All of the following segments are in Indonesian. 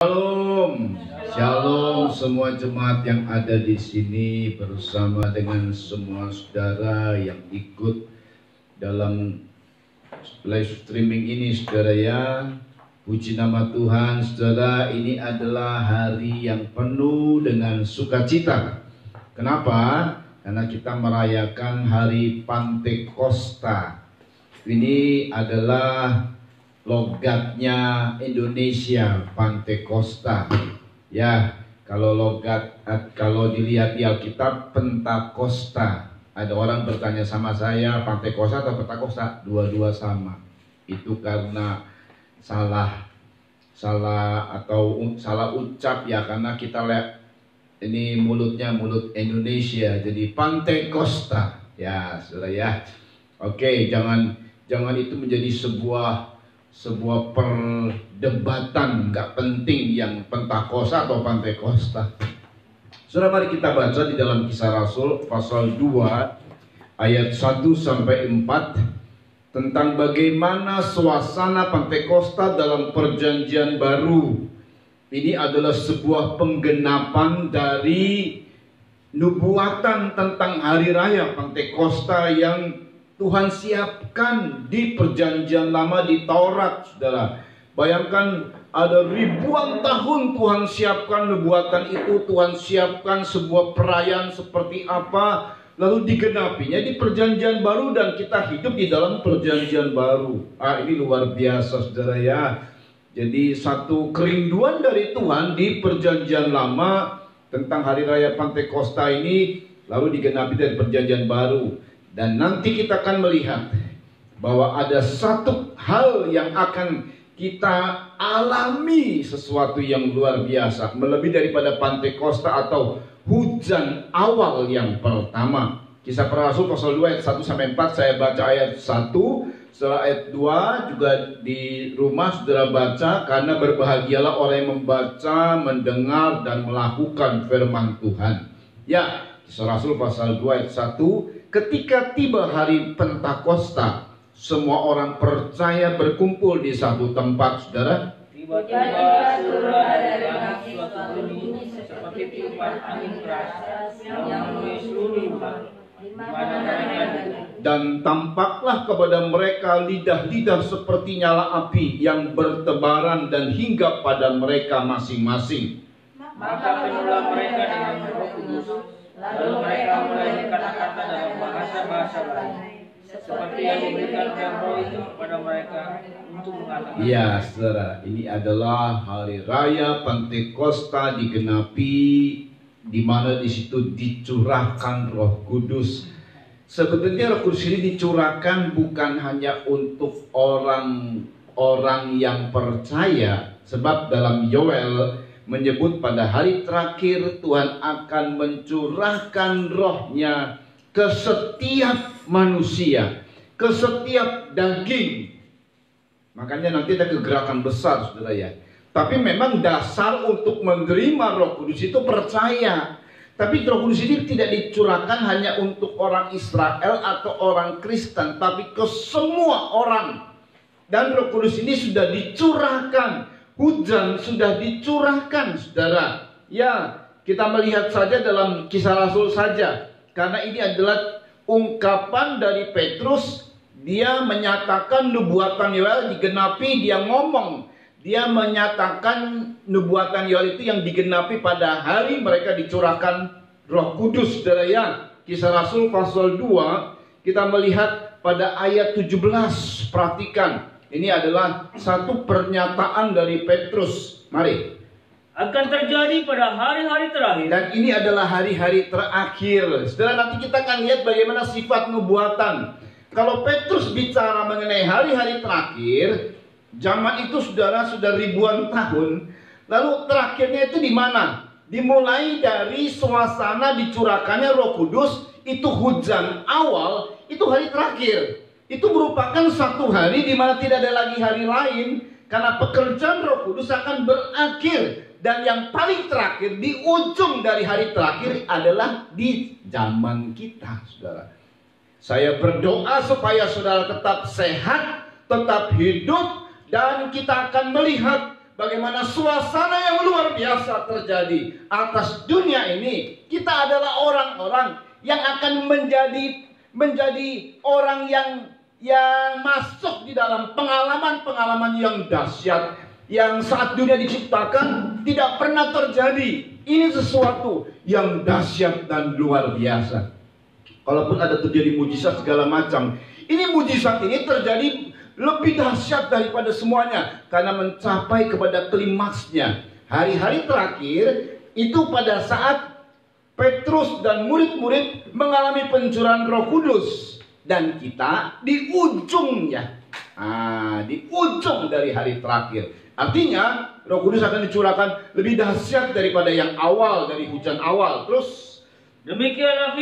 Shalom, shalom semua jemaat yang ada di sini bersama dengan semua saudara yang ikut dalam live streaming ini, saudara ya. Puji nama Tuhan, saudara. Ini adalah hari yang penuh dengan sukacita. Kenapa? Karena kita merayakan hari Pantekosta. Ini adalah logatnya Indonesia, Pantekosta. Ya, kalau dilihat di Alkitab, Pentakosta. Ada orang bertanya sama saya, Pantekosta atau Pentakosta? Dua-dua sama. Itu karena salah ucap ya, karena kita lihat ini mulutnya mulut Indonesia, jadi Pantekosta. Ya, saudara ya. Oke, jangan itu menjadi sebuah perdebatan nggak penting yang Pentakosta atau Pantekosta. Saudara, mari kita baca di dalam Kisah Rasul pasal 2 ayat 1 sampai 4 tentang bagaimana suasana Pantekosta dalam Perjanjian Baru. Ini adalah sebuah penggenapan dari nubuatan tentang hari raya Pantekosta yang Tuhan siapkan di Perjanjian Lama di Taurat, saudara. Bayangkan ada ribuan tahun Tuhan siapkan nubuatan itu, Tuhan siapkan sebuah perayaan seperti apa, lalu digenapinya di Perjanjian Baru dan kita hidup di dalam Perjanjian Baru. Ini luar biasa, saudara ya. Jadi satu kerinduan dari Tuhan di Perjanjian Lama tentang hari raya Pantekosta ini lalu digenapi dari Perjanjian Baru. Dan nanti kita akan melihat bahwa ada satu hal yang akan kita alami, sesuatu yang luar biasa, melebihi daripada Pantekosta atau hujan awal yang pertama. Kisah Para Rasul pasal 2 ayat 1 sampai 4, saya baca ayat 1, setelah ayat 2 juga di rumah saudara baca, karena berbahagialah orang yang membaca, mendengar dan melakukan firman Tuhan. Ya, Kisah Rasul pasal 2 ayat 1, ketika tiba hari Pentakosta, semua orang percaya berkumpul di satu tempat, saudara. Tiba-tiba surga dari langit suatu bunyi seperti tiupan angin keras yang memenuhi seluruh rumah di mana mereka duduk. Dan tampaklah kepada mereka lidah-lidah seperti nyala api yang bertebaran dan hinggap pada mereka masing-masing. Maka penuhlah mereka dengan Roh Kudus. Lalu mereka mulai berkata-kata dalam bahasa-bahasa lain, seperti yang diberikan oleh Roh itu kepada mereka untuk mengatakan. Ya, saudara, ini adalah hari raya Pantekosta digenapi, di mana di situ dicurahkan Roh Kudus. Sebetulnya Roh Kudus ini dicurahkan bukan hanya untuk orang yang percaya, sebab dalam Yoel menyebut pada hari terakhir Tuhan akan mencurahkan rohnya ke setiap manusia, ke setiap daging. Makanya nanti ada kegerakan besar, saudara ya. Tapi memang dasar untuk menerima Roh Kudus itu percaya. Tapi Roh Kudus ini tidak dicurahkan hanya untuk orang Israel atau orang Kristen, tapi ke semua orang. Dan Roh Kudus ini sudah dicurahkan. Hujan sudah dicurahkan, saudara. Ya, kita melihat saja dalam Kisah Rasul saja. Karena ini adalah ungkapan dari Petrus. Dia menyatakan nubuatan Yoel digenapi, dia ngomong. Dia menyatakan nubuatan Yoel itu yang digenapi pada hari mereka dicurahkan Roh Kudus, saudara ya. Kisah Rasul pasal 2, kita melihat pada ayat 17. Perhatikan. Ini adalah satu pernyataan dari Petrus. Mari. Akan terjadi pada hari-hari terakhir. Dan ini adalah hari-hari terakhir. Saudara, nanti kita akan lihat bagaimana sifat nubuatan. Kalau Petrus bicara mengenai hari-hari terakhir, zaman itu saudara sudah ribuan tahun. Lalu terakhirnya itu di mana? Dimulai dari suasana dicurahkannya Roh Kudus, itu hujan awal, itu hari terakhir. Itu merupakan satu hari di mana tidak ada lagi hari lain, karena pekerjaan Roh Kudus akan berakhir. Dan yang paling terakhir, di ujung dari hari terakhir adalah di zaman kita, saudara. Saya berdoa supaya saudara tetap sehat, tetap hidup, dan kita akan melihat bagaimana suasana yang luar biasa terjadi atas dunia ini. Kita adalah orang-orang yang akan menjadi orang yang masuk di dalam pengalaman-pengalaman yang dahsyat, yang saat dunia diciptakan tidak pernah terjadi. Ini sesuatu yang dahsyat dan luar biasa. Kalaupun ada terjadi mujizat segala macam, mujizat ini terjadi lebih dahsyat daripada semuanya karena mencapai kepada klimaksnya. Hari-hari terakhir itu pada saat Petrus dan murid-murid mengalami pencurahan Roh Kudus, dan kita di ujungnya, di ujung dari hari terakhir. Artinya Roh Kudus akan dicurahkan lebih dahsyat daripada yang awal, dari hujan awal. Terus demikianlah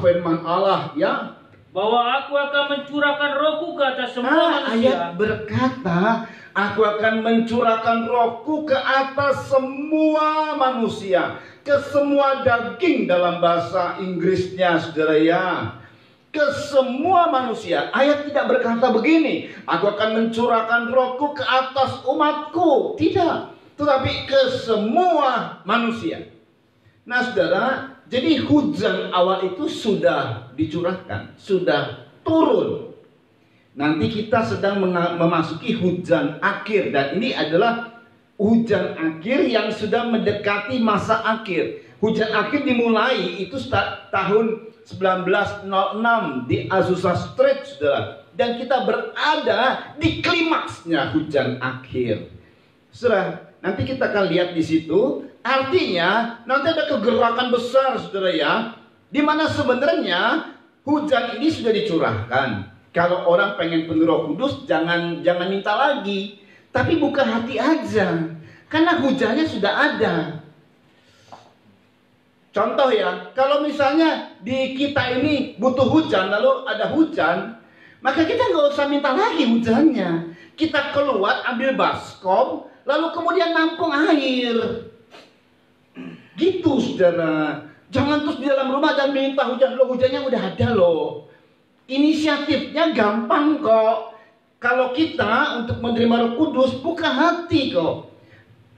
firman Allah, ya, bahwa aku akan mencurahkan Rohku ke atas semua manusia. Ayat berkata, aku akan mencurahkan Rohku ke atas semua manusia, ke semua daging dalam bahasa Inggrisnya, saudara ya. Ke semua manusia. Ayat tidak berkata begini, aku akan mencurahkan Rohku ke atas umatku. Tidak, tetapi ke semua manusia. Nah saudara, jadi hujan awal itu sudah dicurahkan, sudah turun. Nanti kita sedang memasuki hujan akhir, dan ini adalah hujan akhir yang sudah mendekati masa akhir. Hujan akhir dimulai itu tahun 1906 di Azusa Street, saudara. Dan kita berada di klimaksnya hujan akhir. Saudara, nanti kita akan lihat di situ. Artinya nanti ada kegerakan besar, saudara ya, di mana sebenarnya hujan ini sudah dicurahkan. Kalau orang pengen penuh Roh Kudus, jangan minta lagi, tapi buka hati aja, karena hujannya sudah ada. Contoh ya, kalau misalnya di kita ini butuh hujan, lalu ada hujan, maka kita nggak usah minta lagi hujannya. Kita keluar ambil baskom, lalu kemudian nampung air. Gitu saudara. Jangan terus di dalam rumah dan minta hujan. Loh, hujannya udah ada loh. Inisiatifnya gampang kok. Kalau kita untuk menerima Roh Kudus, buka hati kok.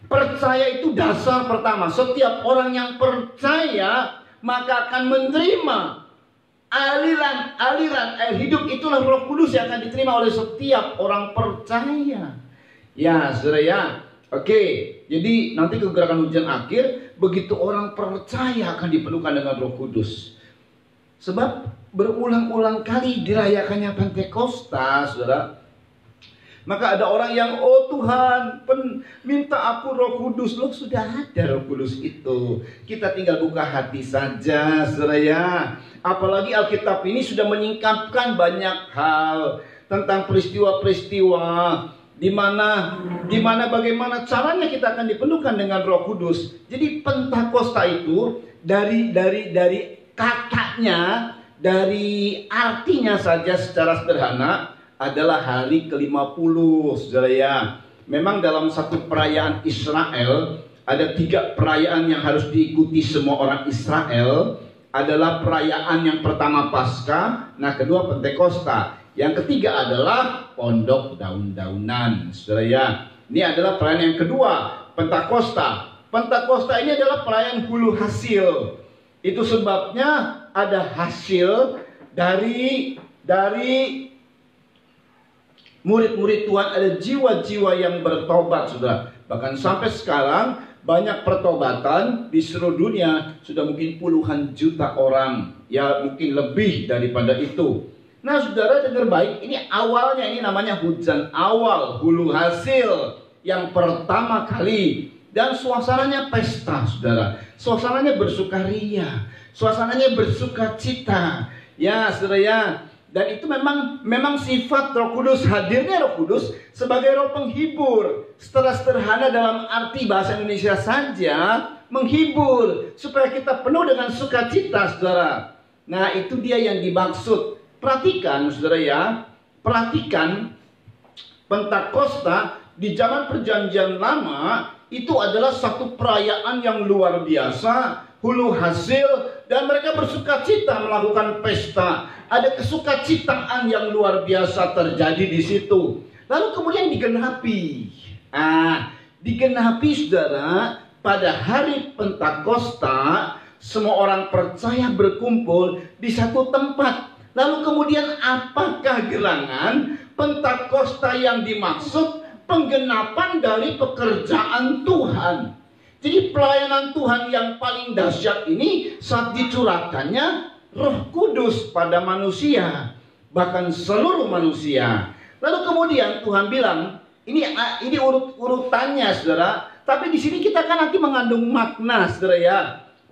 Percaya itu dasar pertama. Setiap orang yang percaya maka akan menerima aliran air hidup. Itulah Roh Kudus yang akan diterima oleh setiap orang percaya. Ya, saudara ya. Oke, jadi nanti kegerakan hujan akhir, begitu orang percaya akan dipenuhkan dengan Roh Kudus. Sebab berulang-ulang kali dirayakannya Pentakosta, saudara. Maka ada orang yang, oh Tuhan, minta aku Roh Kudus. Loh, sudah ada Roh Kudus itu. Kita tinggal buka hati saja, saudara ya. Apalagi Alkitab ini sudah menyingkapkan banyak hal tentang peristiwa-peristiwa di mana bagaimana caranya kita akan dipenuhkan dengan Roh Kudus. Jadi Pentakosta itu dari katanya, dari artinya saja secara sederhana adalah hari ke-50, saudara ya. Memang dalam satu perayaan Israel ada 3 perayaan yang harus diikuti semua orang Israel. Adalah perayaan yang pertama Paskah, nah kedua Pentakosta. Yang ketiga adalah Pondok Daun-daunan, saudara ya. Ini adalah perayaan yang kedua, Pentakosta. Pentakosta ini adalah perayaan hulu hasil. Itu sebabnya ada hasil dari murid-murid Tuhan, ada jiwa-jiwa yang bertobat, saudara. Bahkan sampai sekarang banyak pertobatan di seluruh dunia, sudah mungkin puluhan juta orang, ya mungkin lebih daripada itu. Nah saudara dengar baik, ini awalnya, ini namanya hujan awal, hulu hasil yang pertama kali. Dan suasananya pesta, saudara. Suasananya bersukaria, suasananya bersukacita. Ya saudara ya. Dan itu memang sifat Roh Kudus, hadirnya Roh Kudus sebagai roh penghibur. Setelah sederhana dalam arti bahasa Indonesia saja, menghibur supaya kita penuh dengan sukacita, saudara. Nah itu dia yang dimaksud. Perhatikan saudara ya, perhatikan Pentakosta di zaman perjanjian lama itu adalah satu perayaan yang luar biasa, hulu hasil, dan mereka bersukacita melakukan pesta. Ada kesukacitaan yang luar biasa terjadi di situ. Lalu kemudian digenapi. Digenapi saudara pada hari Pentakosta, semua orang percaya berkumpul di satu tempat. Lalu kemudian apakah gerangan Pentakosta yang dimaksud? Penggenapan dari pekerjaan Tuhan. Jadi pelayanan Tuhan yang paling dahsyat ini saat dicurahkannya Roh Kudus pada manusia, bahkan seluruh manusia. Lalu kemudian Tuhan bilang, ini urutannya saudara, tapi di sini kita kan nanti mengandung makna saudara ya.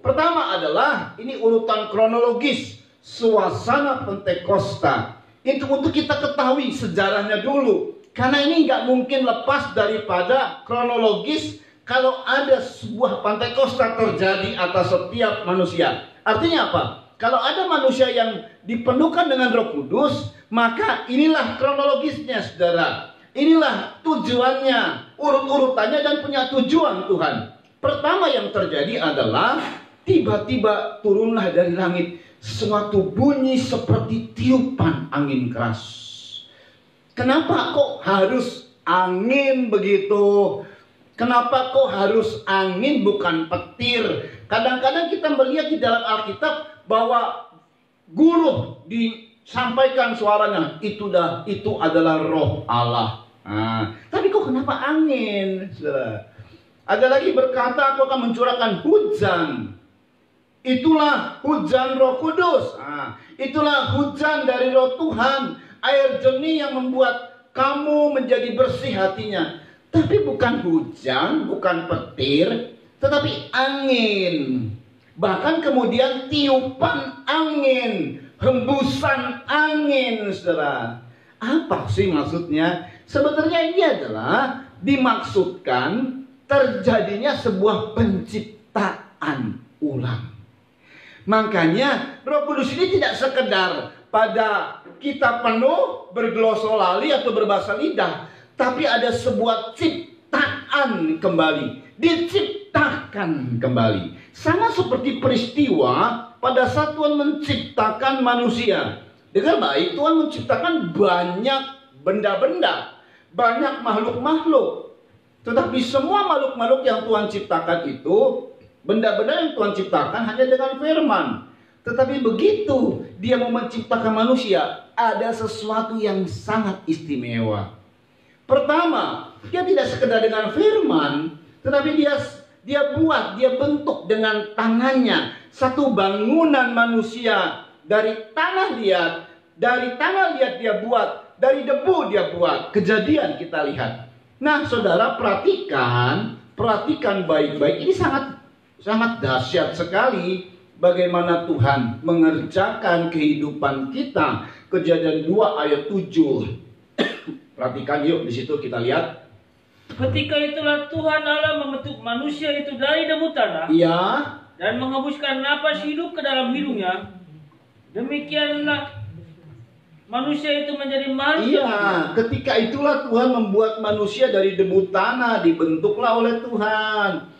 Pertama adalah ini urutan kronologis suasana Pentakosta. Itu untuk kita ketahui sejarahnya dulu, karena ini nggak mungkin lepas daripada kronologis. Kalau ada sebuah Pentakosta terjadi atas setiap manusia, artinya apa? Kalau ada manusia yang dipenuhkan dengan Roh Kudus, maka inilah kronologisnya saudara. Inilah tujuannya, urut-urutannya, dan punya tujuan Tuhan. Pertama yang terjadi adalah tiba-tiba turunlah dari langit suatu bunyi seperti tiupan angin keras. Kenapa kok harus angin begitu? Kenapa kok harus angin bukan petir? Kadang-kadang kita melihat di dalam Alkitab bahwa guru disampaikan suaranya, itu adalah Roh Allah. Tapi kok kenapa angin? Ada lagi berkata, aku akan mencurahkan hujan. Itulah hujan Roh Kudus. Itulah hujan dari Roh Tuhan, air jernih yang membuat kamu menjadi bersih hatinya. Tapi bukan hujan, bukan petir, tetapi angin. Bahkan kemudian tiupan angin, hembusan angin, saudara. Apa sih maksudnya? Sebenarnya ini adalah dimaksudkan terjadinya sebuah penciptaan ulang. Makanya Roh Kudus ini tidak sekedar pada kita penuh berglosolali atau berbahasa lidah, tapi ada sebuah ciptaan kembali, diciptakan kembali. Sama seperti peristiwa pada saat Tuhan menciptakan manusia. Dengar baik, Tuhan menciptakan banyak benda-benda, banyak makhluk-makhluk. Tetapi semua makhluk-makhluk yang Tuhan ciptakan itu, benda-benda yang Tuhan ciptakan hanya dengan firman. Tetapi begitu Dia mau menciptakan manusia, ada sesuatu yang sangat istimewa. Pertama, Dia tidak sekedar dengan firman, tetapi dia bentuk dengan tangannya satu bangunan manusia dari tanah liat. Dari tanah liat Dia buat, dari debu Dia buat. Kejadian kita lihat. Nah, saudara, perhatikan baik-baik. Ini sangat dahsyat sekali bagaimana Tuhan mengerjakan kehidupan kita. Kejadian 2 ayat 7. Perhatikan yuk, di situ kita lihat. Ketika itulah Tuhan Allah membentuk manusia itu dari debu tanah. Iya. Dan menghembuskan napas hidup ke dalam hidungnya. Demikianlah manusia itu menjadi makhluk. Iya, ketika itulah Tuhan membuat manusia dari debu tanah, dibentuklah oleh Tuhan.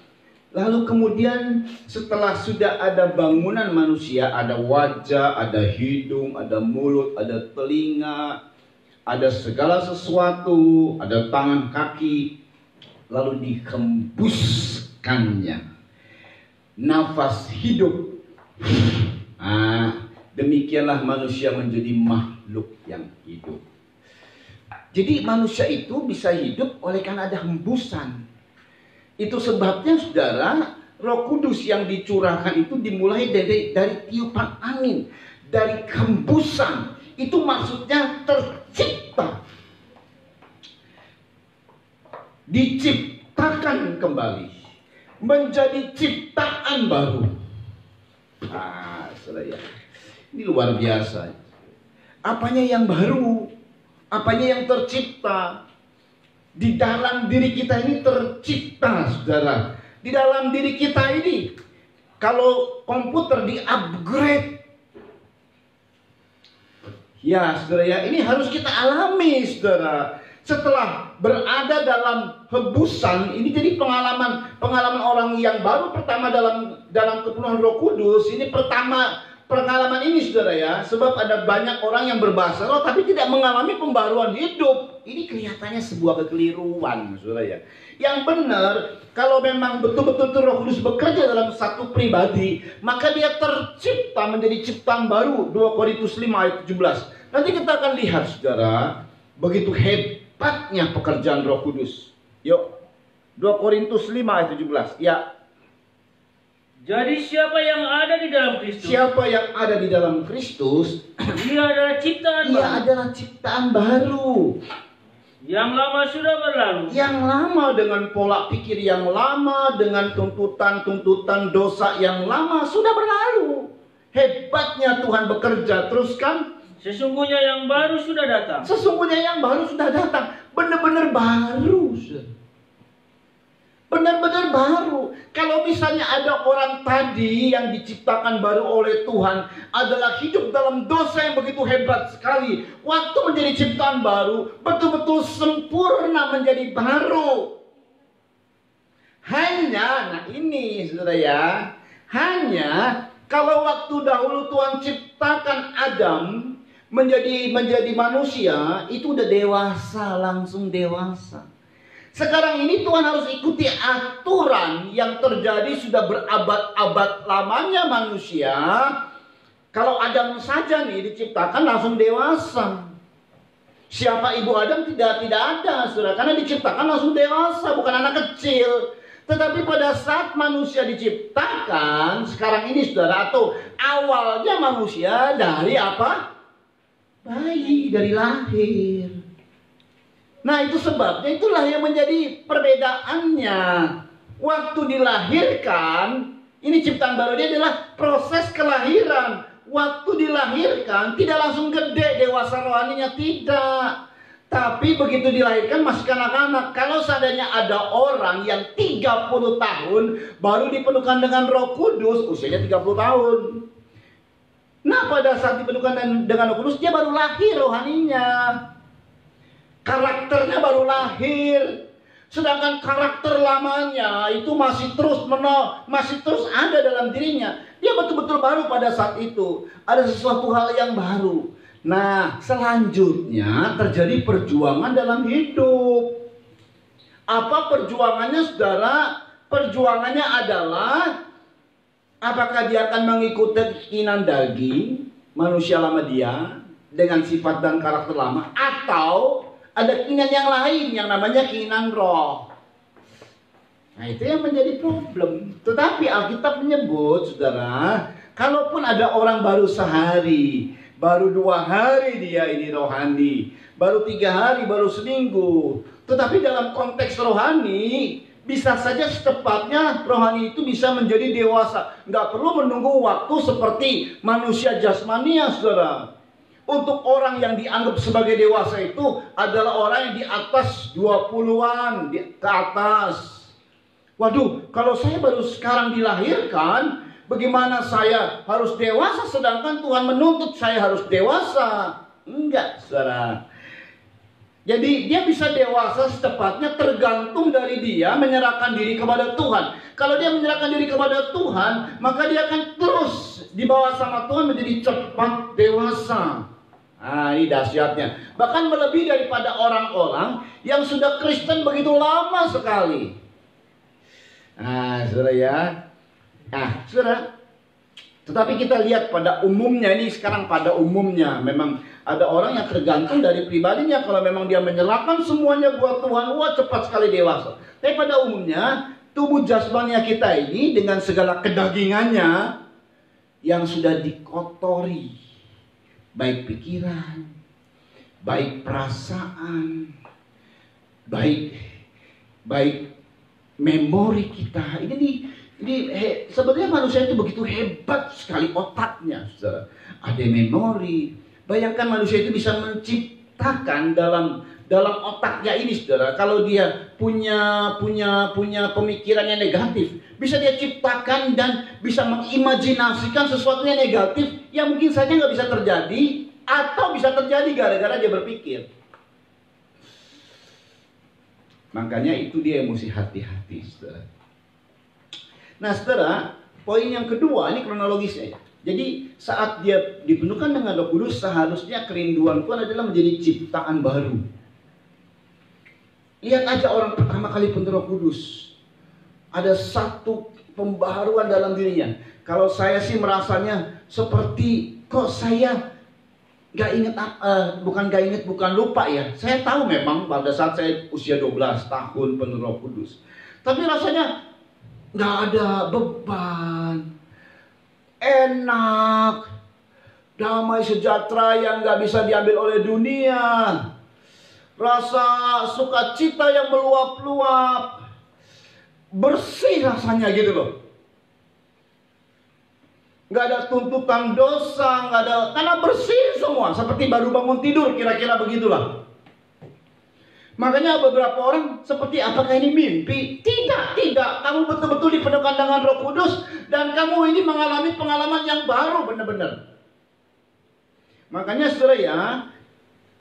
Lalu kemudian setelah sudah ada bangunan manusia, ada wajah, ada hidung, ada mulut, ada telinga, ada segala sesuatu, ada tangan, kaki, lalu dihembuskannya nafas hidup. Demikianlah manusia menjadi makhluk yang hidup. Jadi manusia itu bisa hidup oleh karena ada hembusan. Itu sebabnya saudara, Roh Kudus yang dicurahkan itu dimulai dari tiupan angin, dari hembusan. Itu maksudnya tercipta, diciptakan kembali, menjadi ciptaan baru. Saudara, ini luar biasa. Apanya yang baru? Apanya yang tercipta? Di dalam diri kita ini tercipta, saudara. Di dalam diri kita ini, kalau komputer di-upgrade, ya saudara ya, ini harus kita alami saudara. Setelah berada dalam hembusan, ini jadi pengalaman orang yang baru pertama dalam kepenuhan Roh Kudus. Ini pertama pengalaman ini saudara ya, sebab ada banyak orang yang berbahasa roh tapi tidak mengalami pembaruan hidup. Ini kelihatannya sebuah kekeliruan saudara ya. Yang benar, kalau memang betul-betul Roh Kudus bekerja dalam satu pribadi, maka dia tercipta menjadi ciptaan baru. 2 Korintus 5 ayat 17. Nanti kita akan lihat saudara, begitu hebatnya pekerjaan Roh Kudus. Yuk, 2 Korintus 5 ayat 17. Ya. Jadi siapa yang ada di dalam Kristus? Siapa yang ada di dalam Kristus, Dia adalah ciptaan dia baru. adalah ciptaan baru. Yang lama sudah berlalu. Yang lama dengan pola pikir yang lama, dengan tuntutan-tuntutan dosa yang lama sudah berlalu. Hebatnya Tuhan bekerja. Teruskan. Sesungguhnya yang baru sudah datang. Sesungguhnya yang baru sudah datang. Benar-benar baru. Benar-benar baru. Kalau misalnya ada orang tadi yang diciptakan baru oleh Tuhan adalah hidup dalam dosa yang begitu hebat sekali. Waktu menjadi ciptaan baru, betul-betul sempurna menjadi baru. Hanya, nah ini saudara ya, hanya kalau waktu dahulu Tuhan ciptakan Adam menjadi manusia, itu udah dewasa, langsung dewasa. Sekarang ini Tuhan harus ikuti aturan yang terjadi sudah berabad-abad lamanya manusia. Kalau Adam saja nih diciptakan langsung dewasa. Siapa ibu Adam tidak ada, saudara, karena diciptakan langsung dewasa, bukan anak kecil. Tetapi pada saat manusia diciptakan sekarang ini saudara, atau awalnya manusia dari apa? Bayi, dari lahir. Nah itu sebabnya, itulah yang menjadi perbedaannya. Waktu dilahirkan, ini ciptaan baru dia adalah proses kelahiran. Waktu dilahirkan tidak langsung gede dewasa rohaninya, tidak. Tapi begitu dilahirkan masih kanak-kanak. Kalau seandainya ada orang yang 30 tahun baru dipenuhkan dengan Roh Kudus, usianya 30 tahun. Nah pada saat dipenuhkan dengan Roh Kudus, dia baru lahir rohaninya. Karakternya baru lahir. Sedangkan karakter lamanya itu masih terus ada dalam dirinya. Dia betul-betul baru pada saat itu. Ada sesuatu hal yang baru. Nah, selanjutnya terjadi perjuangan dalam hidup. Apa perjuangannya saudara? Perjuangannya adalah apakah dia akan mengikuti keinginan daging, manusia lama dia, dengan sifat dan karakter lama, atau ada keinginan yang lain yang namanya keinginan roh. Nah itu yang menjadi problem. Tetapi Alkitab menyebut saudara, kalaupun ada orang baru sehari, baru 2 hari dia ini rohani, baru 3 hari, baru seminggu, tetapi dalam konteks rohani bisa saja secepatnya rohani itu bisa menjadi dewasa. Nggak perlu menunggu waktu seperti manusia jasmania saudara. Untuk orang yang dianggap sebagai dewasa itu adalah orang yang di atas 20-an ke atas. Waduh, kalau saya baru sekarang dilahirkan, bagaimana saya harus dewasa sedangkan Tuhan menuntut saya harus dewasa? Enggak, saudara. Jadi dia bisa dewasa secepatnya tergantung dari dia menyerahkan diri kepada Tuhan. Kalau dia menyerahkan diri kepada Tuhan, maka dia akan terus dibawa sama Tuhan menjadi cepat dewasa. Nah ini dahsyatnya. Bahkan melebihi daripada orang-orang yang sudah Kristen begitu lama sekali. Nah saudara ya. Nah saudara, tetapi kita lihat pada umumnya ini sekarang, pada umumnya memang ada orang yang tergantung dari pribadinya. Kalau memang dia menyerahkan semuanya buat Tuhan, wah cepat sekali dewasa. Tapi pada umumnya tubuh jasmania kita ini dengan segala kedagingannya yang sudah dikotori, baik pikiran, baik perasaan, baik memori kita. Ini sebenarnya manusia itu begitu hebat sekali otaknya, saudara. Ada memori. Bayangkan manusia itu bisa menciptakan dalam otaknya ini, saudara. Kalau dia punya pemikiran yang negatif, bisa dia ciptakan dan bisa mengimajinasikan sesuatu yang negatif yang mungkin saja nggak bisa terjadi, atau bisa terjadi gara-gara dia berpikir. Makanya itu dia yang mesti hati-hati, saudara. Nah saudara, poin yang kedua, ini kronologisnya ya. Jadi saat dia dipenuhkan dengan Roh Kudus, seharusnya kerinduan Tuhan adalah menjadi ciptaan baru. Lihat aja orang pertama kali penuh Roh Kudus, ada satu pembaharuan dalam dirinya. Kalau saya sih merasanya seperti, kok saya bukan lupa ya. Saya tahu memang pada saat saya usia 12 tahun penuh Roh Kudus, tapi rasanya nggak ada beban, enak, damai sejahtera yang nggak bisa diambil oleh dunia, rasa sukacita yang meluap-luap, bersih rasanya gitu loh. Nggak ada tuntutan dosa, nggak ada, karena bersih semua, seperti baru bangun tidur, kira-kira begitulah. Makanya beberapa orang seperti, apakah ini mimpi? Tidak. Kamu betul-betul dipenuhkan dengan Roh Kudus dan kamu ini mengalami pengalaman yang baru benar-benar. Makanya saudara ya,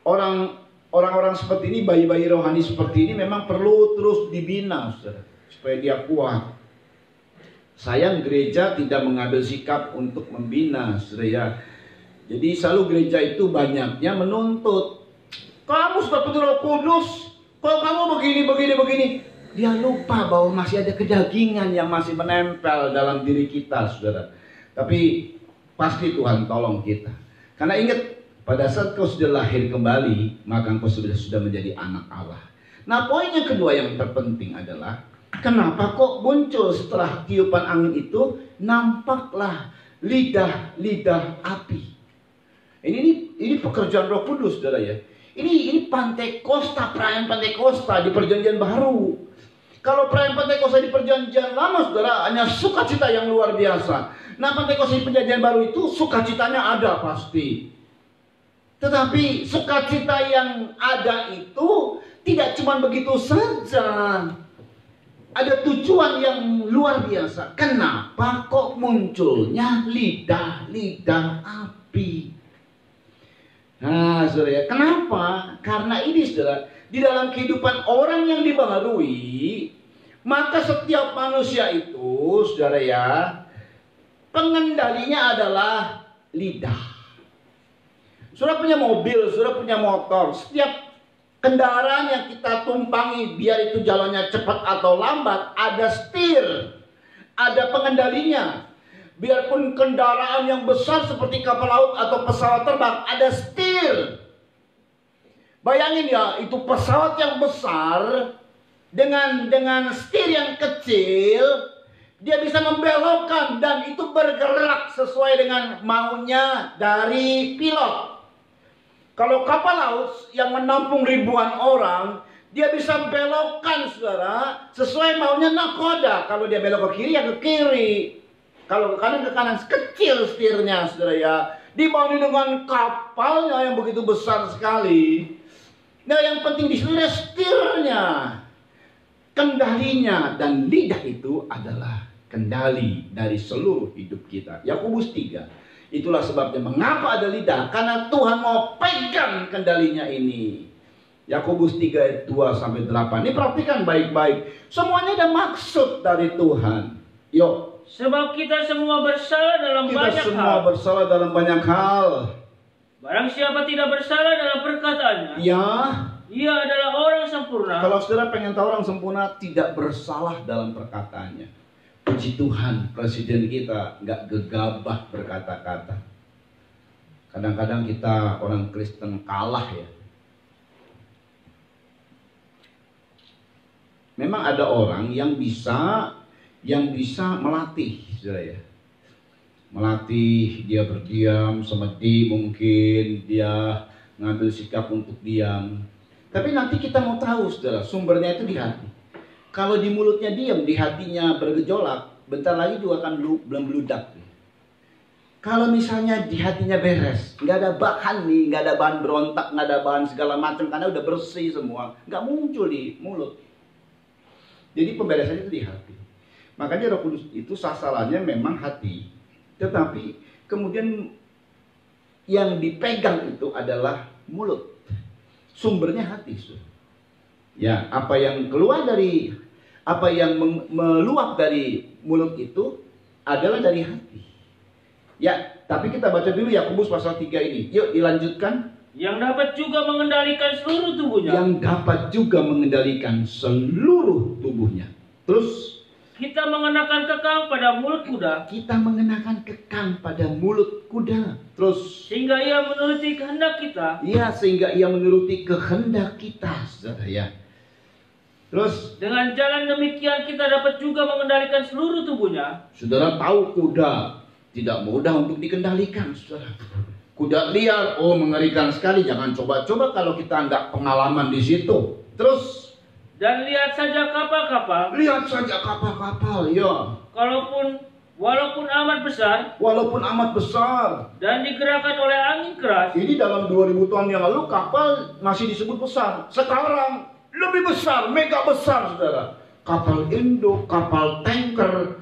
orang-orang seperti ini, bayi-bayi rohani seperti ini memang perlu terus dibina, saudara, supaya dia kuat. Sayang gereja tidak mengambil sikap untuk membina, saudara ya. Jadi selalu gereja itu banyaknya menuntut. Kamu sudah penuh Roh Kudus, kalau kamu begini. Dia lupa bahwa masih ada kedagingan yang masih menempel dalam diri kita, saudara. Tapi pasti Tuhan tolong kita. Karena ingat, pada saat kau sudah lahir kembali, maka kau sudah menjadi anak Allah. Nah, poin yang kedua yang terpenting adalah, kenapa kok muncul setelah tiupan angin itu nampaklah lidah api. Ini pekerjaan Roh Kudus, saudara ya. Ini Pantekosta, perayaan Pantekosta di Perjanjian Baru. Kalau perayaan Pantekosta di Perjanjian Lama, saudara, hanya sukacita yang luar biasa. Nah, Pantekosta di Perjanjian Baru itu sukacitanya ada pasti. Tetapi sukacita yang ada itu tidak cuma begitu saja. Ada tujuan yang luar biasa. Kenapa kok munculnya lidah api? Nah, saudara ya, kenapa? Karena ini, saudara, di dalam kehidupan orang yang dibaharui, maka setiap manusia itu, saudara ya, pengendalinya adalah lidah. Saudara punya mobil, saudara punya motor, setiap kendaraan yang kita tumpangi, biar itu jalannya cepat atau lambat, ada setir, ada pengendalinya. Biarpun kendaraan yang besar seperti kapal laut atau pesawat terbang, ada setir. Bayangin ya, itu pesawat yang besar dengan setir yang kecil, dia bisa membelokkan dan itu bergerak sesuai dengan maunya dari pilot. Kalau kapal laut yang menampung ribuan orang, dia bisa belokkan, saudara, sesuai maunya nakoda. Kalau dia belok ke kiri, ya ke kiri. Kalau ke kanan, kecil setirnya, saudara ya. Dibanding dengan kapalnya yang begitu besar sekali. Nah, yang penting di sini adalah setirnya, kendalinya, dan lidah itu adalah kendali dari seluruh hidup kita. Yakobus 3. Itulah sebabnya mengapa ada lidah, karena Tuhan mau pegang kendalinya ini. Yakobus 3 ayat 2-8. Ini perhatikan baik-baik. Semuanya ada maksud dari Tuhan. Yuk. Sebab kita semua bersalah dalam banyak hal. Kita semua bersalah dalam banyak hal. Barang siapa tidak bersalah dalam perkataannya, ya, ia adalah orang sempurna. Kalau saudara pengen tahu orang sempurna, tidak bersalah dalam perkataannya. Puji Tuhan, presiden kita nggak gegabah berkata-kata. Kadang-kadang kita orang Kristen kalah ya. Memang ada orang yang bisa melatih, saudara ya. Melatih dia berdiam, semedi mungkin, dia ngambil sikap untuk diam. Tapi nanti kita mau tahu, saudara, sumbernya itu di hati. Kalau di mulutnya diam, di hatinya bergejolak, bentar lagi juga akan belum beludak. Kalau misalnya di hatinya beres, nggak ada bahan nih, nggak ada bahan berontak, nggak ada bahan segala macam, karena udah bersih semua, nggak muncul di mulut. Jadi pemberesannya itu di hati. Makanya Roh Kudus itu sasarannya memang hati. Tetapi kemudian yang dipegang itu adalah mulut. Sumbernya hati. Ya, apa yang meluap dari mulut itu adalah dari hati. Ya, tapi kita baca dulu Yakobus pasal 3 ini. Yuk dilanjutkan. Yang dapat juga mengendalikan seluruh tubuhnya. Yang dapat juga mengendalikan seluruh tubuhnya. Terus Kita mengenakan kekang pada mulut kuda. kita mengenakan kekang pada mulut kuda. Terus Sehingga ia menuruti kehendak kita. ya, sehingga ia menuruti kehendak kita, saudara ya. Terus Dengan jalan demikian kita dapat juga mengendalikan seluruh tubuhnya. saudara tahu kuda tidak mudah untuk dikendalikan, saudara. Kuda liar, oh mengerikan sekali. Jangan coba-coba kalau kita nggak pengalaman di situ. Terus Dan lihat saja kapal-kapal. lihat saja kapal-kapal, ya. Walaupun amat besar Walaupun amat besar. dan digerakkan oleh angin keras. Ini dalam 2000 tahun yang lalu kapal masih disebut besar. Sekarang lebih besar, mega besar, saudara. Kapal induk, kapal tanker.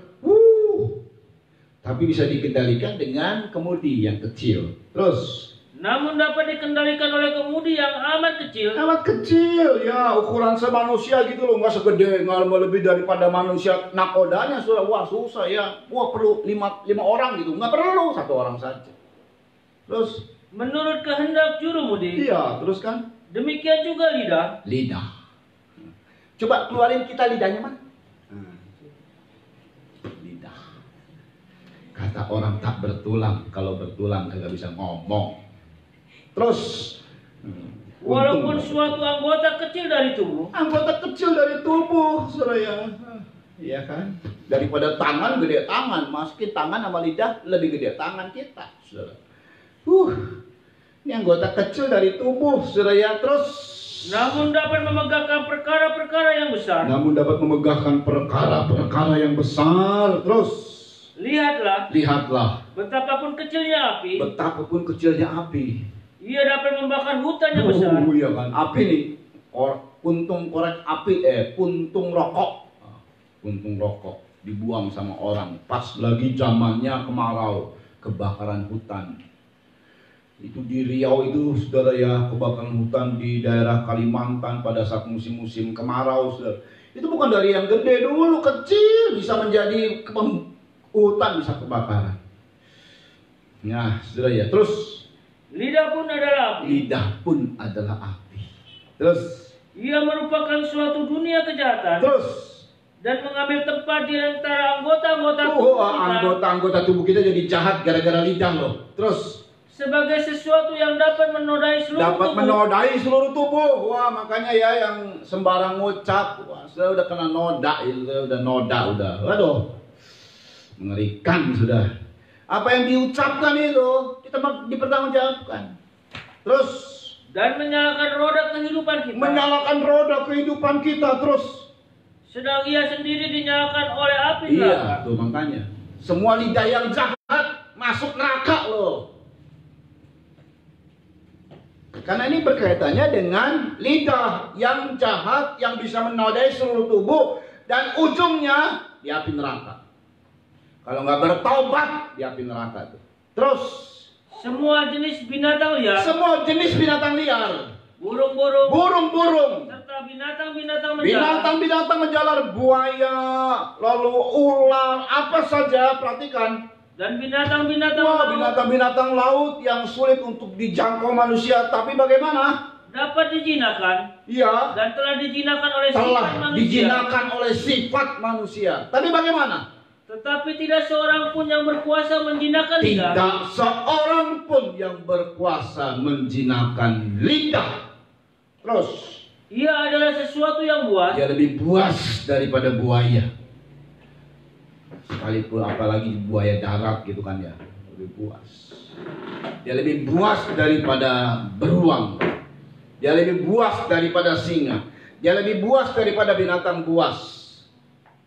Tapi bisa dikendalikan dengan kemudi yang kecil. Terus Namun dapat dikendalikan oleh kemudi yang amat kecil. amat kecil, ya, ukuran semanusia gitu loh, nggak segede, nggak lebih daripada manusia nakodanya, sudah, wah susah ya, wah perlu lima orang gitu, nggak perlu satu orang saja. Terus, Menurut kehendak jurumudi. iya, terus kan, Demikian juga lidah. lidah. Coba keluarin kita lidahnya, man. Lidah. Kata orang tak bertulang, kalau bertulang kagak bisa ngomong. Terus, Walaupun suatu anggota kecil dari tubuh. anggota kecil dari tubuh, saudara ya. Iya kan? Daripada tangan, gede tangan. Masukin tangan sama lidah, lebih gede tangan kita, saudara. Ini anggota kecil dari tubuh, saudara ya. Terus, Namun dapat memegahkan perkara-perkara yang besar. namun dapat memegahkan perkara-perkara yang besar. Terus, Lihatlah, lihatlah betapapun kecilnya api, betapapun kecilnya api. ia dapat membakar hutan yang besar. Oh iya kan, api nih. Puntung korek api, puntung rokok. Puntung rokok dibuang sama orang pas lagi zamannya kemarau, kebakaran hutan. Itu di Riau itu, saudara ya, kebakaran hutan di daerah Kalimantan pada saat musim-musim kemarau, saudara. Itu bukan dari yang gede dulu, kecil bisa menjadi hutan, bisa kebakaran. Nah, saudara ya, terus Lidah pun adalah api. lidah pun adalah api. Terus, Ia merupakan suatu dunia kejahatan terus, dan mengambil tempat di antara anggota-anggota tubuh kita anggota-anggota tubuh kita jadi jahat gara-gara lidah loh. Terus, sebagai sesuatu yang dapat menodai seluruh dapat tubuh. menodai seluruh tubuh. Wah, makanya ya yang sembarang ngucap, wah, saya udah kena noda, udah noda, udah. Waduh, mengerikan sudah. Apa yang diucapkan itu kita dipertanggungjawabkan. Terus, Dan menyalakan roda kehidupan kita. menyalakan roda kehidupan kita. Terus, Sedang ia sendiri dinyalakan oleh api iya, neraka. tuh makanya. Semua lidah yang jahat masuk neraka loh. Karena ini berkaitannya dengan lidah yang jahat yang bisa menodai seluruh tubuh dan ujungnya di api neraka. Kalau nggak bertobat di api neraka tuh. Terus Semua jenis binatang liar, semua jenis binatang liar, burung-burung, burung-burung, serta binatang-binatang menjalar, binatang-binatang menjalar, buaya, lalu ular, apa saja, perhatikan. dan binatang-binatang Wah, laut binatang-binatang laut yang sulit untuk dijangkau manusia, tapi bagaimana? dapat dijinakan Iya, dan telah dijinakan oleh sifat telah manusia. dijinakan oleh sifat manusia. Tapi bagaimana? Tetapi tidak seorang pun yang berkuasa menjinakkan lidah. Tidak seorang pun yang berkuasa menjinakkan lidah. Terus, Ia adalah sesuatu yang buas, dia lebih buas daripada buaya. Sekalipun apalagi buaya darat gitu kan ya, lebih buas. Dia lebih buas daripada beruang. Dia lebih buas daripada singa. Dia lebih buas daripada binatang buas.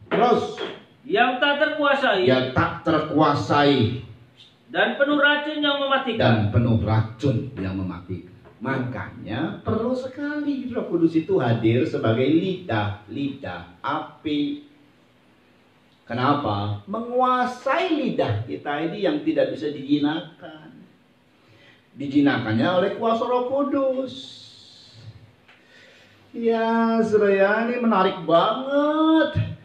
Terus, yang tak terkuasai dia tak terkuasai dan penuh racun yang mematikan. dan penuh racun yang mematikan. Makanya perlu sekali Roh Kudus itu hadir sebagai lidah api. Kenapa? Menguasai lidah kita ini yang tidak bisa dijinakan. Dijinakannya oleh kuasa Roh Kudus. Ya, saudara, ini menarik banget.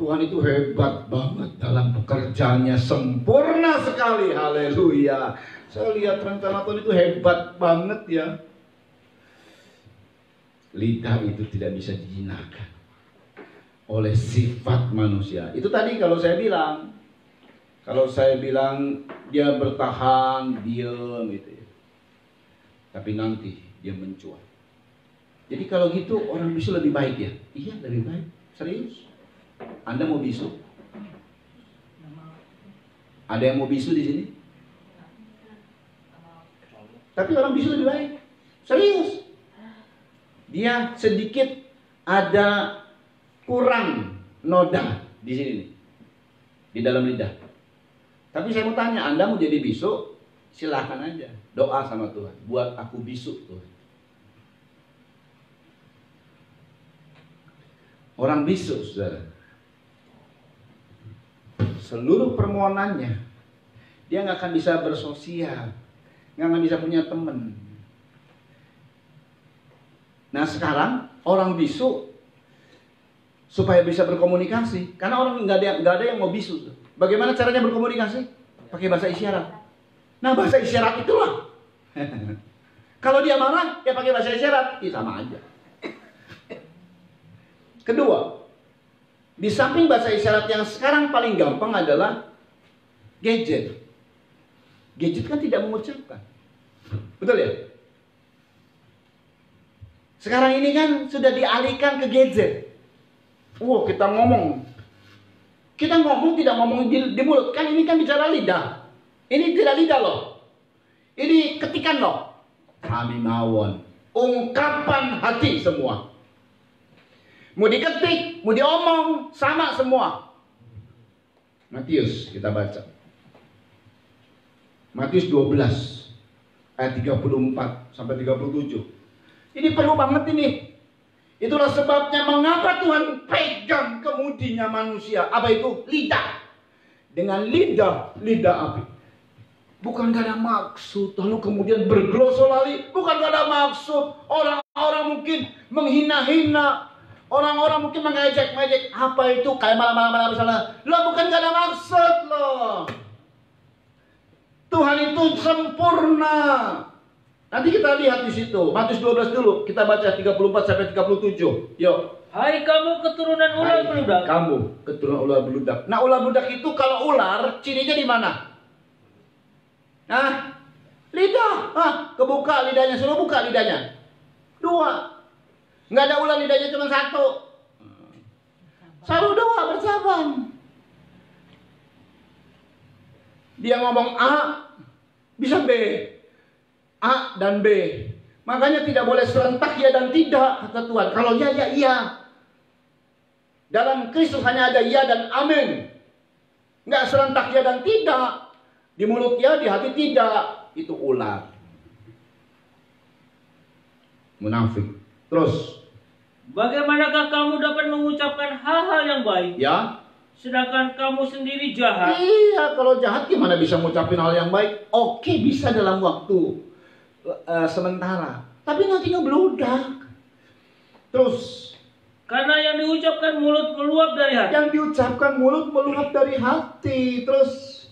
Tuhan itu hebat banget dalam pekerjaannya, sempurna sekali. Haleluya. Saya lihat rencana Tuhan itu hebat banget ya. Lidah itu tidak bisa dijinakan oleh sifat manusia. Itu tadi kalau saya bilang dia bertahan, diam gitu ya. Tapi nanti dia mencuat. Jadi kalau gitu orang bisu lebih baik ya? Iya, lebih baik. Serius? Anda mau bisu? Ada yang mau bisu di sini? Tapi orang bisu lebih baik. Serius? Dia sedikit ada kurang noda di sini nih, di dalam lidah. Tapi saya mau tanya, Anda mau jadi bisu? Silahkan aja, doa sama Tuhan, buat aku bisu Tuhan. Orang bisu, saudara, seluruh permohonannya dia nggak akan bisa bersosial, nggak akan bisa punya teman. Nah sekarang orang bisu supaya bisa berkomunikasi, karena orang nggak ada yang mau bisu. Bagaimana caranya berkomunikasi? Pakai bahasa isyarat. Nah bahasa isyarat itulah. Kalau dia marah, ya pakai bahasa isyarat, ya sama aja. Kedua, di samping bahasa isyarat yang sekarang paling gampang adalah gadget. Gadget kan tidak mengucapkan, betul ya? Sekarang ini kan sudah dialihkan ke gadget. Kita ngomong tidak ngomong di mulut. Kan ini kan bicara lidah. Ini tidak lidah loh. Ini ketikan loh. Kami mawon. Ungkapan hati semua. Mau diketik, mau diomong, sama semua. Matius kita baca. Matius 12 ayat 34 sampai 37. Ini perlu banget ini. Itulah sebabnya mengapa Tuhan pegang kemudinya manusia. Apa itu? Lidah. Dengan lidah api. Bukan gak ada maksud. Lalu kemudian berglosolali. Bukan gak ada maksud. Orang-orang mungkin menghina-hina. Orang-orang mungkin mengejek-ngejek. Apa itu? Kayak malam-malam misalnya. Loh bukan gak ada maksud loh. Tuhan itu sempurna. Nanti kita lihat di situ. Matius 12 dulu. Kita baca 34 sampai 37. Yuk. Hai kamu keturunan ular beludak. Kamu keturunan ular beludak. Nah, ular beludak itu kalau ular cirinya di mana? Lidah. Kebuka lidahnya. Suruh buka lidahnya. 2. Nggak ada ular, lidahnya cuma 1. Selalu 2 bercabang. Dia ngomong A, bisa B. A dan B. Makanya tidak boleh serentak ya dan tidak, kata Tuhan. Kalau ya, ya, iya. Dalam Kristus hanya ada ya dan amin. Nggak serentak ya dan tidak. Di mulut ya, di hati tidak. Itu ular. Munafik. Terus. Bagaimanakah kamu dapat mengucapkan hal-hal yang baik? Ya. Sedangkan kamu sendiri jahat. Iya, kalau jahat gimana bisa mengucapkan hal yang baik? Oke, bisa dalam waktu sementara, tapi nanti ngebludak. Terus, karena yang diucapkan mulut meluap dari hati. Yang diucapkan mulut meluap dari hati. Terus,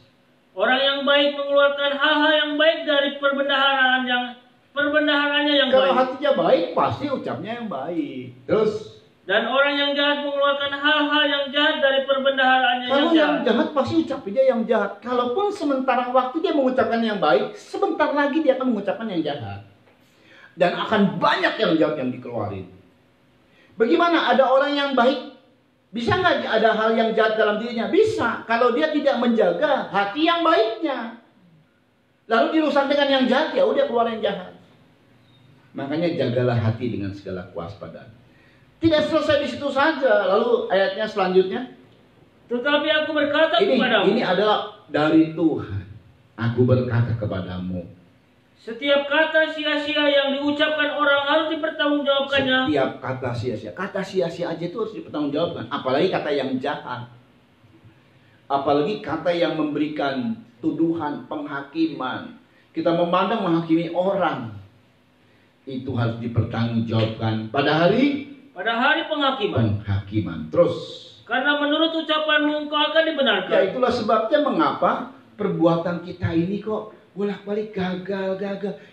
orang yang baik mengeluarkan hal-hal yang baik dari perbendaharaannya yang kalau baik. Kalau hatinya baik, pasti ucapnya yang baik. Terus, dan orang yang jahat mengeluarkan hal-hal yang jahat dari perbendaharaannya yang jahat. Kalau yang jahat pasti ucapnya yang jahat. Kalaupun sementara waktu dia mengucapkan yang baik, sebentar lagi dia akan mengucapkan yang jahat. Dan akan banyak yang jahat yang dikeluarin. Bagaimana ada orang yang baik? Bisa nggak ada hal yang jahat dalam dirinya? Bisa. Kalau dia tidak menjaga hati yang baiknya. Lalu dirusak dengan yang jahat, ya udah keluar yang jahat. Makanya jagalah hati dengan segala kewaspadaan. Tidak selesai di situ saja. Lalu ayatnya selanjutnya. Tetapi aku berkata kepadamu. Ini adalah dari Tuhan. Aku berkata kepadamu. Setiap kata sia-sia yang diucapkan orang harus dipertanggungjawabkannya. Setiap kata sia-sia. Kata sia-sia aja itu harus dipertanggungjawabkan. Apalagi kata yang jahat. Apalagi kata yang memberikan tuduhan, penghakiman. Kita memandang menghakimi orang. Itu harus dipertanggungjawabkan pada hari penghakiman. Terus, Karena menurut ucapanmu engkau akan dibenarkan. Ya itulah sebabnya mengapa perbuatan kita ini kok bolak-balik gagal.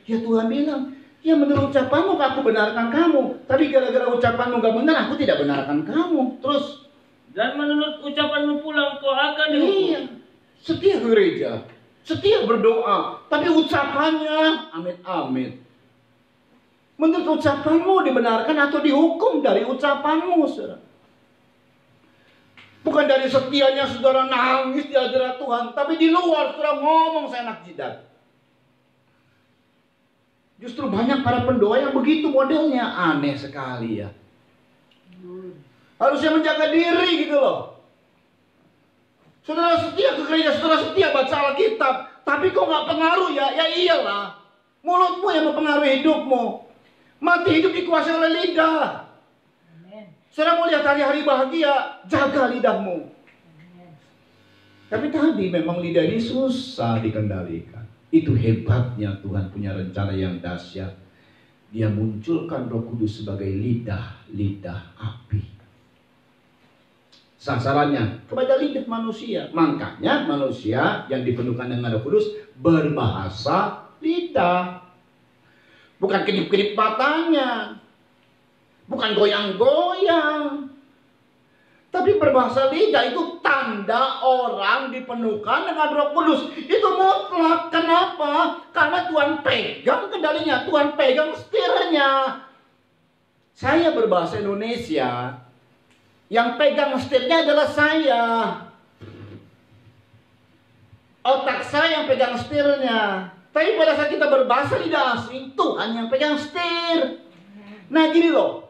Ya Tuhan bilang, ya menurut ucapanmu aku benarkan kamu. Tapi gara-gara ucapanmu gak benar, aku tidak benarkan kamu. Terus. Dan menurut ucapanmu pula engkau akan dihukum. Iya. Setia ke gereja. Setia berdoa. Tapi ucapannya, amit-amit. Menurut ucapanmu dibenarkan atau dihukum dari ucapanmu, saudara. Bukan dari setianya saudara nangis di hadirat Tuhan, tapi di luar saudara ngomong seenak jidat. Justru banyak para pendoa yang begitu modelnya, aneh sekali ya. Harusnya menjaga diri gitu loh. Saudara setia ke gereja, saudara setia baca Alkitab, tapi kok nggak pengaruh ya? Ya iyalah, mulutmu yang mempengaruhi hidupmu. Mati hidup dikuasai oleh lidah. Saudara mau lihat hari-hari bahagia, jaga lidahmu. Tapi tadi memang lidah ini susah dikendalikan. Itu hebatnya Tuhan punya rencana yang dahsyat. Dia munculkan Roh Kudus sebagai lidah api. Sasarannya kepada lidah manusia. Makanya manusia yang dipenuhkan dengan Roh Kudus berbahasa lidah. Bukan kedip-kedip matanya. Bukan goyang-goyang. Tapi berbahasa lidah itu tanda orang dipenuhkan dengan Roh Kudus. Itu mutlak. Kenapa? Karena Tuhan pegang kendalinya. Tuhan pegang setirnya. Saya berbahasa Indonesia. Yang pegang setirnya adalah saya. Otak saya yang pegang setirnya. Tapi pada saat kita berbahasa lidah asing, Tuhan yang pegang setir. Nah gini loh.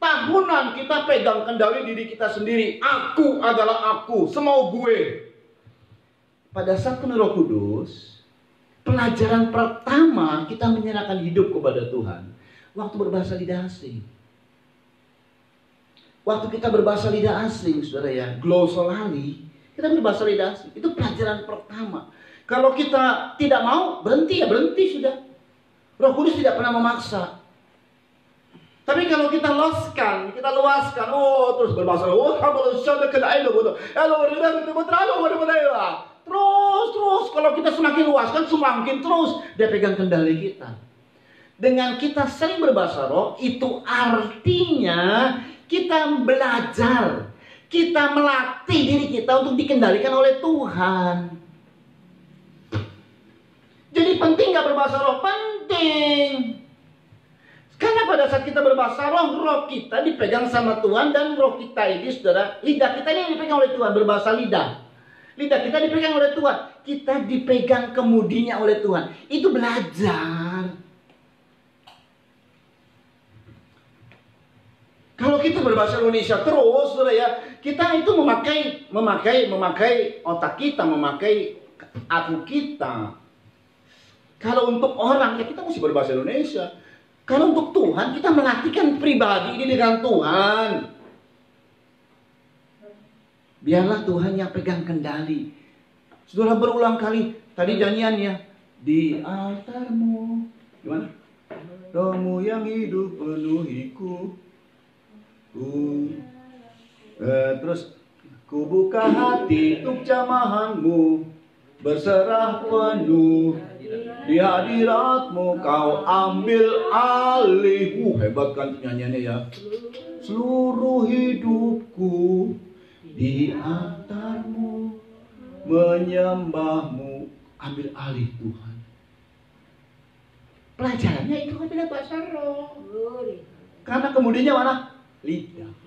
Tahunan kita pegang kendali diri kita sendiri. Aku adalah aku, semau gue. Pada saat penuh Roh Kudus, pelajaran pertama kita menyerahkan hidup kepada Tuhan. Waktu berbahasa lidah asing. Waktu kita berbahasa lidah asing, saudara ya, glosolali, kita berbahasa lidah asing. Itu pelajaran pertama. Kalau kita tidak mau, berhenti ya berhenti sudah. Roh Kudus tidak pernah memaksa. Tapi kalau kita luaskan, terus berbahasa, terus kalau kita semakin luaskan, semakin terus dia pegang kendali kita. Dengan kita sering berbahasa roh, itu artinya kita belajar, kita melatih diri kita untuk dikendalikan oleh Tuhan. Jadi penting gak berbahasa roh? Penting. Karena pada saat kita berbahasa roh, roh kita dipegang sama Tuhan. Dan roh kita ini, saudara, lidah kita ini dipegang oleh Tuhan, berbahasa lidah. Lidah kita dipegang oleh Tuhan. Kita dipegang kemudinya oleh Tuhan. Itu belajar. Kalau kita berbahasa Indonesia terus, saudara ya, kita itu memakai otak kita, memakai aku kita. Kalau untuk orang, ya kita mesti berbahasa Indonesia. Kalau untuk Tuhan, kita melatihkan pribadi ini dengan Tuhan. Biarlah Tuhan yang pegang kendali. Saudara berulang kali, tadi nyanyiannya, di altarmu. Gimana? Rohmu yang hidup penuhiku. Terus, ku buka hati untuk jamahanmu. Berserah penuh di hadiratmu, kau ambil alih. Hebat kan nyanyiannya ya. Seluruh hidupku di altarmu, menyembahmu. Ambil alih Tuhan. Pelajarannya itu adalah bahasa roh. Karena kemudiannya mana? Lidah.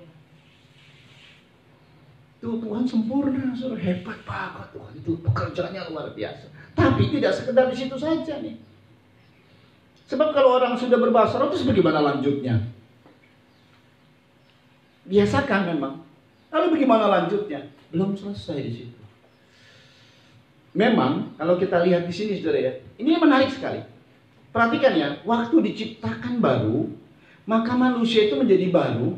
Tuh Tuhan sempurna, saudara, hebat banget Tuhan, itu pekerjaannya luar biasa. Tapi tidak sekedar di situ saja nih. Sebab kalau orang sudah berbahasa roh, terus bagaimana lanjutnya? Biasakan memang. Lalu bagaimana lanjutnya? Belum selesai di situ. Memang kalau kita lihat di sini, saudara ya, ini menarik sekali. Perhatikan ya, waktu diciptakan baru, maka manusia itu menjadi baru,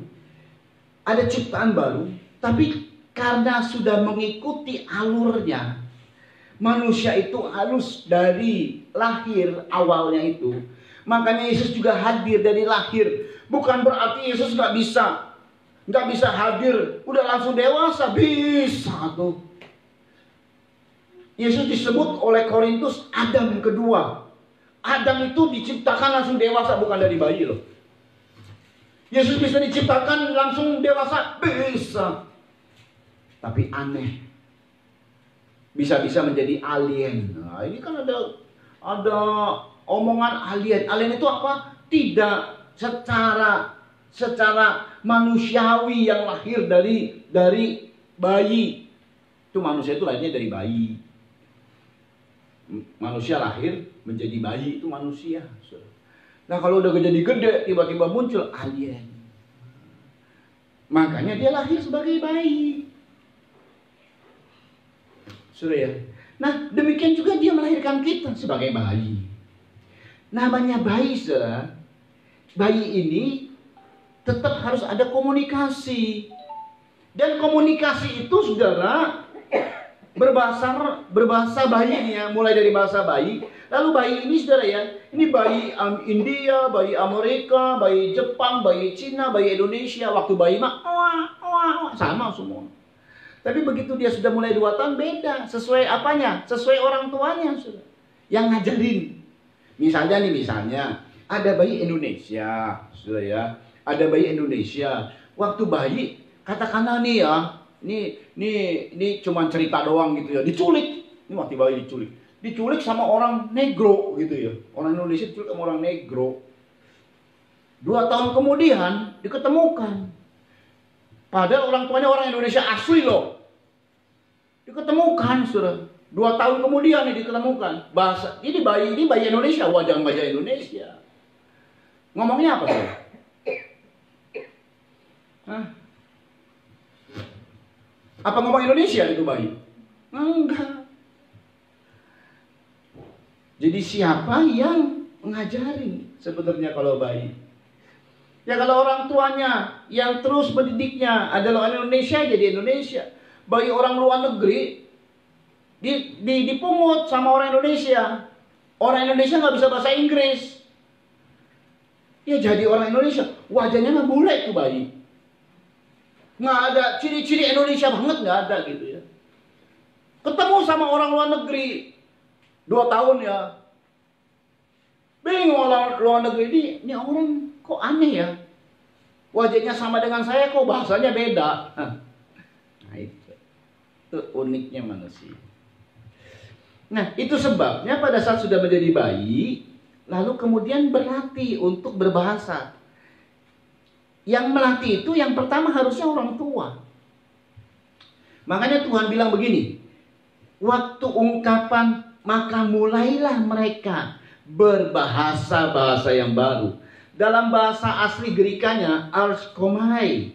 ada ciptaan baru, tapi karena sudah mengikuti alurnya, manusia itu halus dari lahir awalnya itu. Makanya Yesus juga hadir dari lahir. Bukan berarti Yesus gak bisa nggak bisa hadir, udah langsung dewasa, bisa tuh. Yesus disebut oleh Korintus Adam kedua. Adam itu diciptakan langsung dewasa, bukan dari bayi loh. Yesus bisa diciptakan langsung dewasa, bisa. Tapi aneh, bisa-bisa menjadi alien. Nah, ini kan ada omongan alien. Alien itu apa? Tidak secara manusiawi yang lahir dari bayi. Itu manusia itu lahirnya dari bayi. Manusia lahir menjadi bayi, itu manusia. Nah kalau udah jadi gede, tiba-tiba muncul alien. Makanya dia lahir sebagai bayi. Sudah ya. Nah demikian juga dia melahirkan kita sebagai bayi. Namanya bayi, saudara. Bayi ini tetap harus ada komunikasi. Dan komunikasi itu, saudara, berbahasa bayi ya, mulai dari bahasa bayi. Lalu bayi ini, saudara ya, ini bayi India, bayi Amerika, bayi Jepang, bayi Cina, bayi Indonesia. Waktu bayi mah sama semua. Tapi begitu dia sudah mulai 2 tahun, beda. Sesuai apanya? Sesuai orang tuanya, saudara, yang ngajarin. Misalnya ada bayi Indonesia, saudara ya, ada bayi Indonesia. Waktu bayi, katakanlah nih ya, ini cuma cerita doang gitu ya, diculik. Ini waktu bayi diculik sama orang negro gitu ya. Orang Indonesia diculik sama orang negro. 2 tahun kemudian diketemukan. Padahal orang tuanya orang Indonesia asli loh. Diketemukan, saudara. 2 tahun kemudian nih diketemukan. Ini bayi Indonesia, wajah Indonesia. Ngomongnya apa, saudara? Hah? Apa ngomong Indonesia itu bayi? Enggak. Jadi siapa yang ngajarin sebenarnya kalau bayi? Ya kalau orang tuanya yang terus mendidiknya adalah orang Indonesia, jadi Indonesia. Bayi orang luar negeri dipungut sama orang Indonesia. Orang Indonesia nggak bisa bahasa Inggris. Ya jadi orang Indonesia. Wajahnya nggak bule tuh bayi. Nggak ada ciri-ciri Indonesia banget, nggak ada gitu ya. Ketemu sama orang luar negeri 2 tahun ya. Bingung orang luar negeri ini orang kok aneh ya. Wajahnya sama dengan saya kok bahasanya beda. Nah itu uniknya manusia. Nah itu sebabnya pada saat sudah menjadi bayi, lalu kemudian berlatih untuk berbahasa. Yang melatih itu yang pertama harusnya orang tua. Makanya Tuhan bilang begini, waktu ungkapan maka mulailah mereka berbahasa-bahasa yang baru. Dalam bahasa asli Gerikanya arskomai,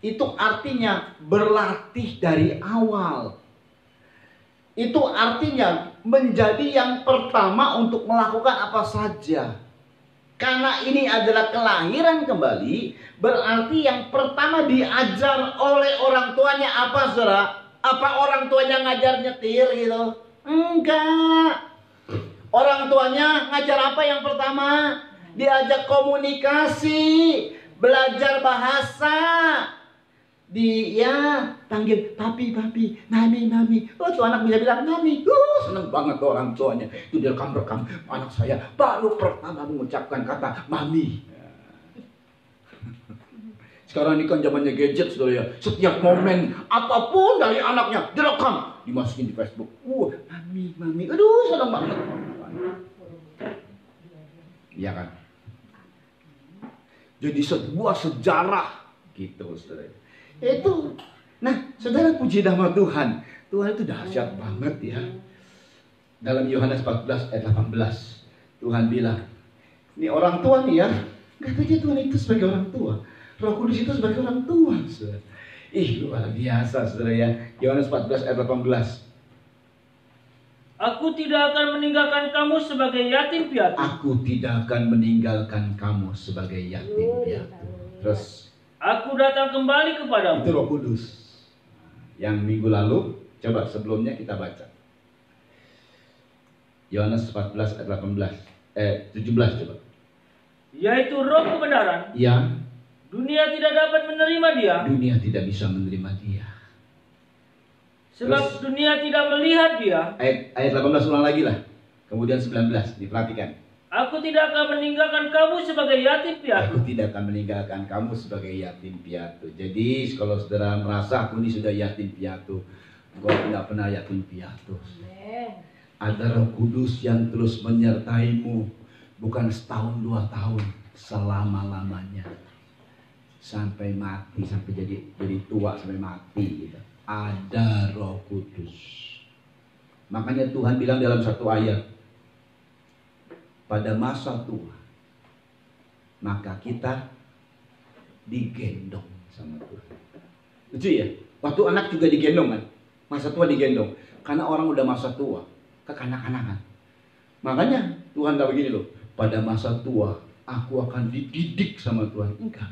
itu artinya berlatih dari awal. Itu artinya menjadi yang pertama untuk melakukan apa saja. Karena ini adalah kelahiran kembali, berarti yang pertama diajar oleh orang tuanya apa, saudara? Apa orang tuanya ngajar nyetir gitu? Enggak. Orang tuanya ngajar apa yang pertama? Diajak komunikasi, belajar bahasa. Dia panggil papi, mami. Oh tuh anak bisa bilang mami. Seneng banget tuh orang tuanya. Itu dia rekam anak saya baru pertama mengucapkan kata mami. Sekarang ini kan zamannya gadget, saudara ya. Setiap momen apapun dari anaknya direkam, dimasukin di Facebook. Mami. Aduh seneng banget. Iya kan? Jadi sebuah sejarah gitu, saudara. Itu. Nah, saudara, puji nama Tuhan. Tuhan itu dahsyat banget ya. Dalam Yohanes 14 ayat 18, Tuhan bilang, ini orang tua nih ya. Katanya Tuhan itu sebagai orang tua. Roh Kudus itu sebagai orang tua, saudara. Luar biasa, saudara ya. Yohanes 14 ayat 18. Aku tidak akan meninggalkan kamu sebagai yatim piatu. Aku tidak akan meninggalkan kamu sebagai yatim piatu. Terus, aku datang kembali kepadamu. Itu Roh Kudus. Yang minggu lalu, coba sebelumnya kita baca. Yohanes 14 ayat 17 coba. Yaitu roh kebenaran. Yang dunia tidak dapat menerima dia. Dunia tidak bisa menerima dia. Sebab dunia tidak melihat dia. Ayat 18 ulang lagi lah. Kemudian 19 diperhatikan. Aku tidak akan meninggalkan kamu sebagai yatim piatu. Aku tidak akan meninggalkan kamu sebagai yatim piatu. Jadi kalau saudara merasa aku ini sudah yatim piatu, engkau tidak pernah yatim piatu. Ada Roh Kudus yang terus menyertaimu, bukan setahun 2 tahun, selama-lamanya. Sampai mati, sampai jadi tua, sampai mati gitu. Ada Roh Kudus. Makanya Tuhan bilang dalam satu ayat, pada masa tua maka kita digendong sama Tuhan. Lucu ya? Waktu anak juga digendong kan? Masa tua digendong. Karena orang udah masa tua, kekanak-kanakan. Makanya Tuhan tak begini loh, pada masa tua aku akan dididik sama Tuhan. Enggak.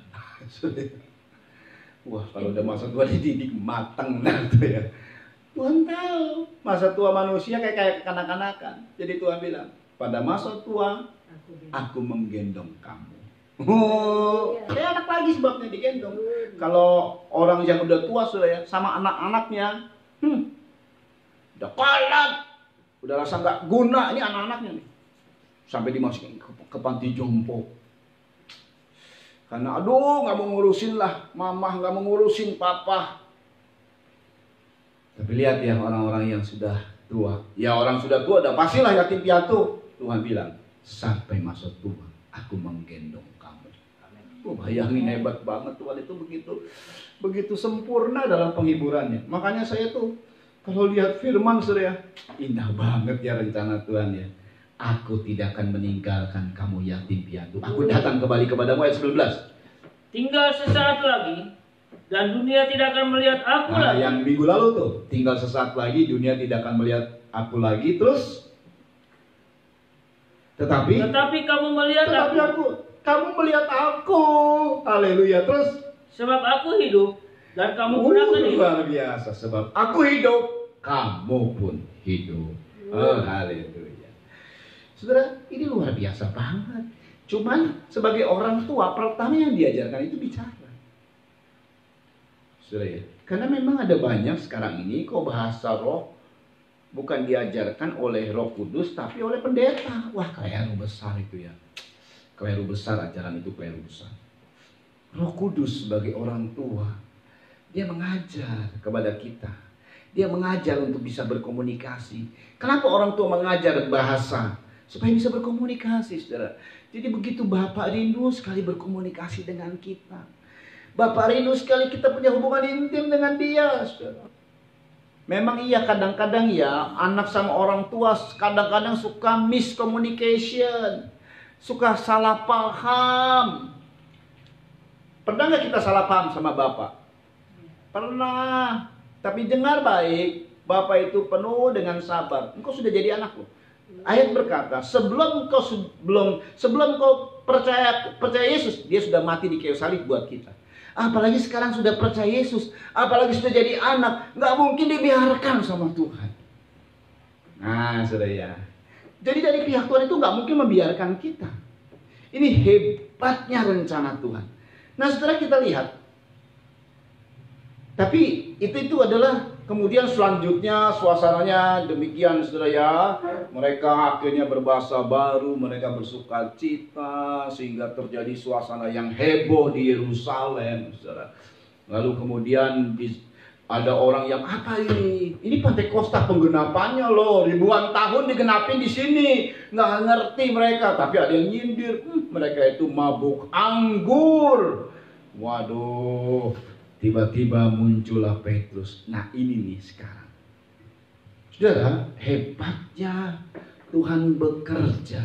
Wah, kalau udah masa tua dididik matang nah tuh ya. Tuhan tahu masa tua manusia kayak kekanak-kanakan. Jadi Tuhan bilang, pada masa tua aku menggendong kamu. Kayak anak lagi sebabnya digendong. Kalau orang yang udah tua sudah ya, sama anak-anaknya, udah kalat, udah rasa nggak guna, ini anak-anaknya nih, sampai dimasukin ke panti jompo. Karena aduh nggak mau ngurusin lah, mama nggak mau ngurusin papa. Tapi lihat ya orang-orang yang sudah tua, ya orang sudah tua udah pastilah yatim piatu. Tuhan bilang, sampai masa tua aku menggendong kamu. Bayangin hebat banget Tuhan itu begitu sempurna dalam penghiburannya. Makanya saya tuh kalau lihat firman saudara, indah banget ya rencana Tuhan ya. Aku tidak akan meninggalkan kamu yatim piatu. Aku datang kembali kepadamu ayat 19. Tinggal sesaat lagi dan dunia tidak akan melihat aku lagi. Yang minggu lalu tuh, tinggal sesaat lagi dunia tidak akan melihat aku lagi. Terus Tetapi kamu melihat kamu melihat aku. Haleluya. Terus sebab aku hidup dan kamu pun akan hidup. Luar biasa. Sebab aku hidup, kamu pun hidup. Oh, haleluya. Saudara, ini luar biasa banget. Cuman sebagai orang tua, pertama yang diajarkan itu bicara. Saudara ya, karena memang ada banyak sekarang ini kok bahasa roh bukan diajarkan oleh Roh Kudus, tapi oleh pendeta. Wah, keliru besar itu ya. Keliru besar, ajaran itu keliru besar. Roh Kudus sebagai orang tua, dia mengajar kepada kita. Dia mengajar untuk bisa berkomunikasi. Kenapa orang tua mengajar bahasa? Supaya bisa berkomunikasi, saudara. Jadi begitu Bapak rindu sekali berkomunikasi dengan kita. Bapak rindu sekali kita punya hubungan intim dengan dia, saudara. Memang iya kadang-kadang ya anak sama orang tua kadang-kadang suka miscommunication, suka salah paham. Pernah nggak kita salah paham sama Bapak? Pernah. Tapi dengar baik, Bapak itu penuh dengan sabar. Engkau sudah jadi anakku. Ayat berkata, sebelum kau percaya Yesus, dia sudah mati di kayu salib buat kita. Apalagi sekarang sudah percaya Yesus, apalagi sudah jadi anak, nggak mungkin dibiarkan sama Tuhan. Nah, saudara ya. Jadi dari pihak Tuhan itu nggak mungkin membiarkan kita. Ini hebatnya rencana Tuhan. Nah, saudara kita lihat. Tapi itu adalah kemudian selanjutnya suasananya demikian, saudara ya. Mereka akhirnya berbahasa baru, mereka bersuka cita sehingga terjadi suasana yang heboh di Yerusalem, saudara. Lalu kemudian ada orang yang apa ini? Ini Pentakosta penggenapannya loh, ribuan tahun digenapin di sini. Nggak ngerti mereka, tapi ada yang nyindir. Mereka itu mabuk anggur. Waduh, tiba-tiba muncullah Petrus. Nah ini nih sekarang. Saudara, hebatnya Tuhan bekerja.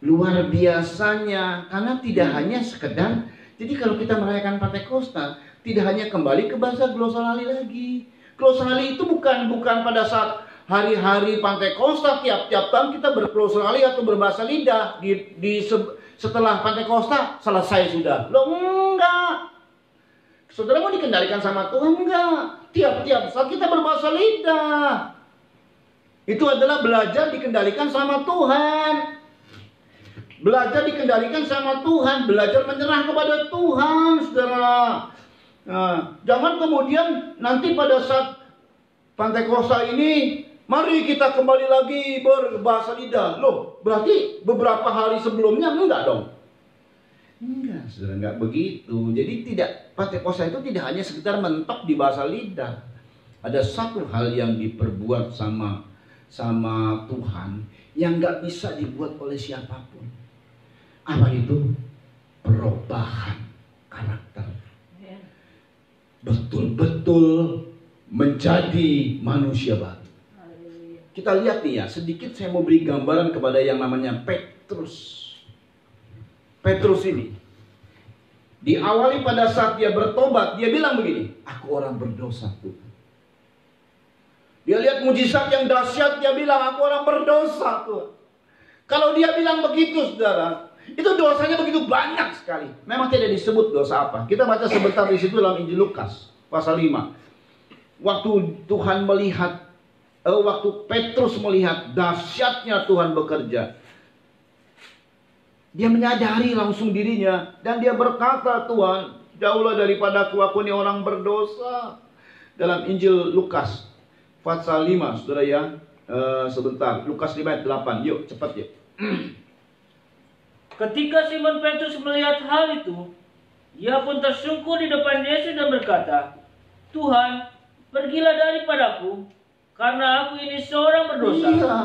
Luar biasanya, karena tidak hanya sekedar. Jadi kalau kita merayakan Pentakosta, tidak hanya kembali ke bahasa glosalali lagi. Glosalali itu bukan pada saat hari-hari Pentakosta tiap-tiap tahun kita berglosalali atau berbahasa lidah setelah Pentakosta selesai sudah. Loh enggak. Saudara mau dikendalikan sama Tuhan enggak? Tiap-tiap saat kita berbahasa lidah. Itu adalah belajar dikendalikan sama Tuhan. Belajar dikendalikan sama Tuhan, belajar menyerah kepada Tuhan, saudara. Nah, jangan kemudian nanti pada saat Pantekosta ini, mari kita kembali lagi berbahasa lidah. Loh, berarti beberapa hari sebelumnya enggak dong? Enggak, saudara, enggak begitu. Jadi Pantekosta itu tidak hanya sekedar mentok di bahasa lidah. Ada satu hal yang diperbuat sama Tuhan yang enggak bisa dibuat oleh siapapun. Apa itu? Perubahan karakter. Betul-betul menjadi manusia baru. Kita lihat nih ya, sedikit saya mau beri gambaran kepada yang namanya Petrus. Petrus ini diawali pada saat dia bertobat, dia bilang begini, aku orang berdosa Tuhan. Dia lihat mujizat yang dahsyat, dia bilang aku orang berdosa Tuhan. Kalau dia bilang begitu, saudara, itu dosanya begitu banyak sekali. Memang tidak disebut dosa apa. Kita baca sebentar di situ dalam Injil Lukas pasal 5. Waktu Tuhan melihat, waktu Petrus melihat dahsyatnya Tuhan bekerja, dia menyadari langsung dirinya dan dia berkata, Tuhan, jauhlah daripadaku, aku ini orang berdosa. Dalam Injil Lukas pasal 5, saudara ya, sebentar, Lukas 5 ayat 8, yuk cepat yuk. Ketika Simon Petrus melihat hal itu, ia pun tersungkur di depan Yesus dan berkata, Tuhan, pergilah daripadaku, karena aku ini seorang berdosa. Iya,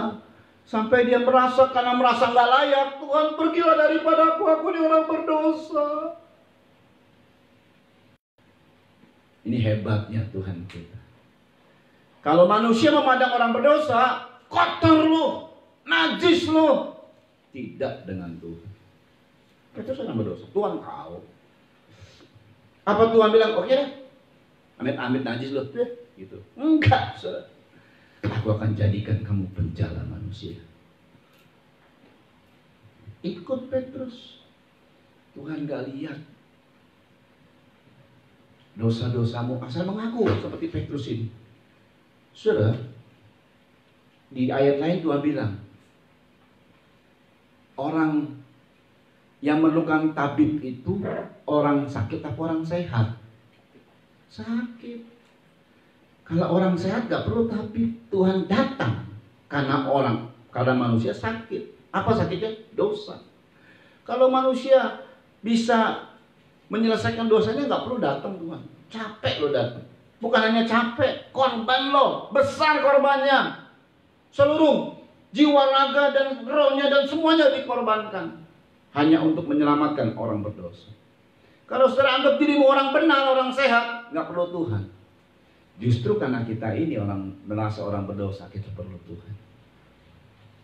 sampai dia karena merasa nggak layak, Tuhan pergilah daripadaku, aku ini orang berdosa. Ini hebatnya Tuhan kita. Kalau manusia memandang orang berdosa, kotor lu, najis lu. Tidak dengan Tuhan. Itu orang berdosa. Tuhan tahu. Apa Tuhan bilang, oke deh, amit-amit najis lu, gitu. Enggak, saudara. Aku akan jadikan kamu penjala manusia. Ikut Petrus. Tuhan gak lihat dosa-dosamu, asal mengaku seperti Petrus ini. Saudara, di ayat lain Tuhan bilang, orang yang memerlukan tabib itu orang sakit atau orang sehat? Sakit. Kalau orang sehat gak perlu tabib. Tuhan datang karena manusia sakit. Apa sakitnya? Dosa. Kalau manusia bisa menyelesaikan dosanya, gak perlu datang Tuhan. Capek lo datang. Bukan hanya capek, korban lo besar korbannya. Seluruh jiwa, raga, dan rohnya dan semuanya dikorbankan hanya untuk menyelamatkan orang berdosa. Kalau saudara anggap dirimu orang benar, orang sehat, nggak perlu Tuhan. Justru karena kita ini merasa orang berdosa, kita perlu Tuhan.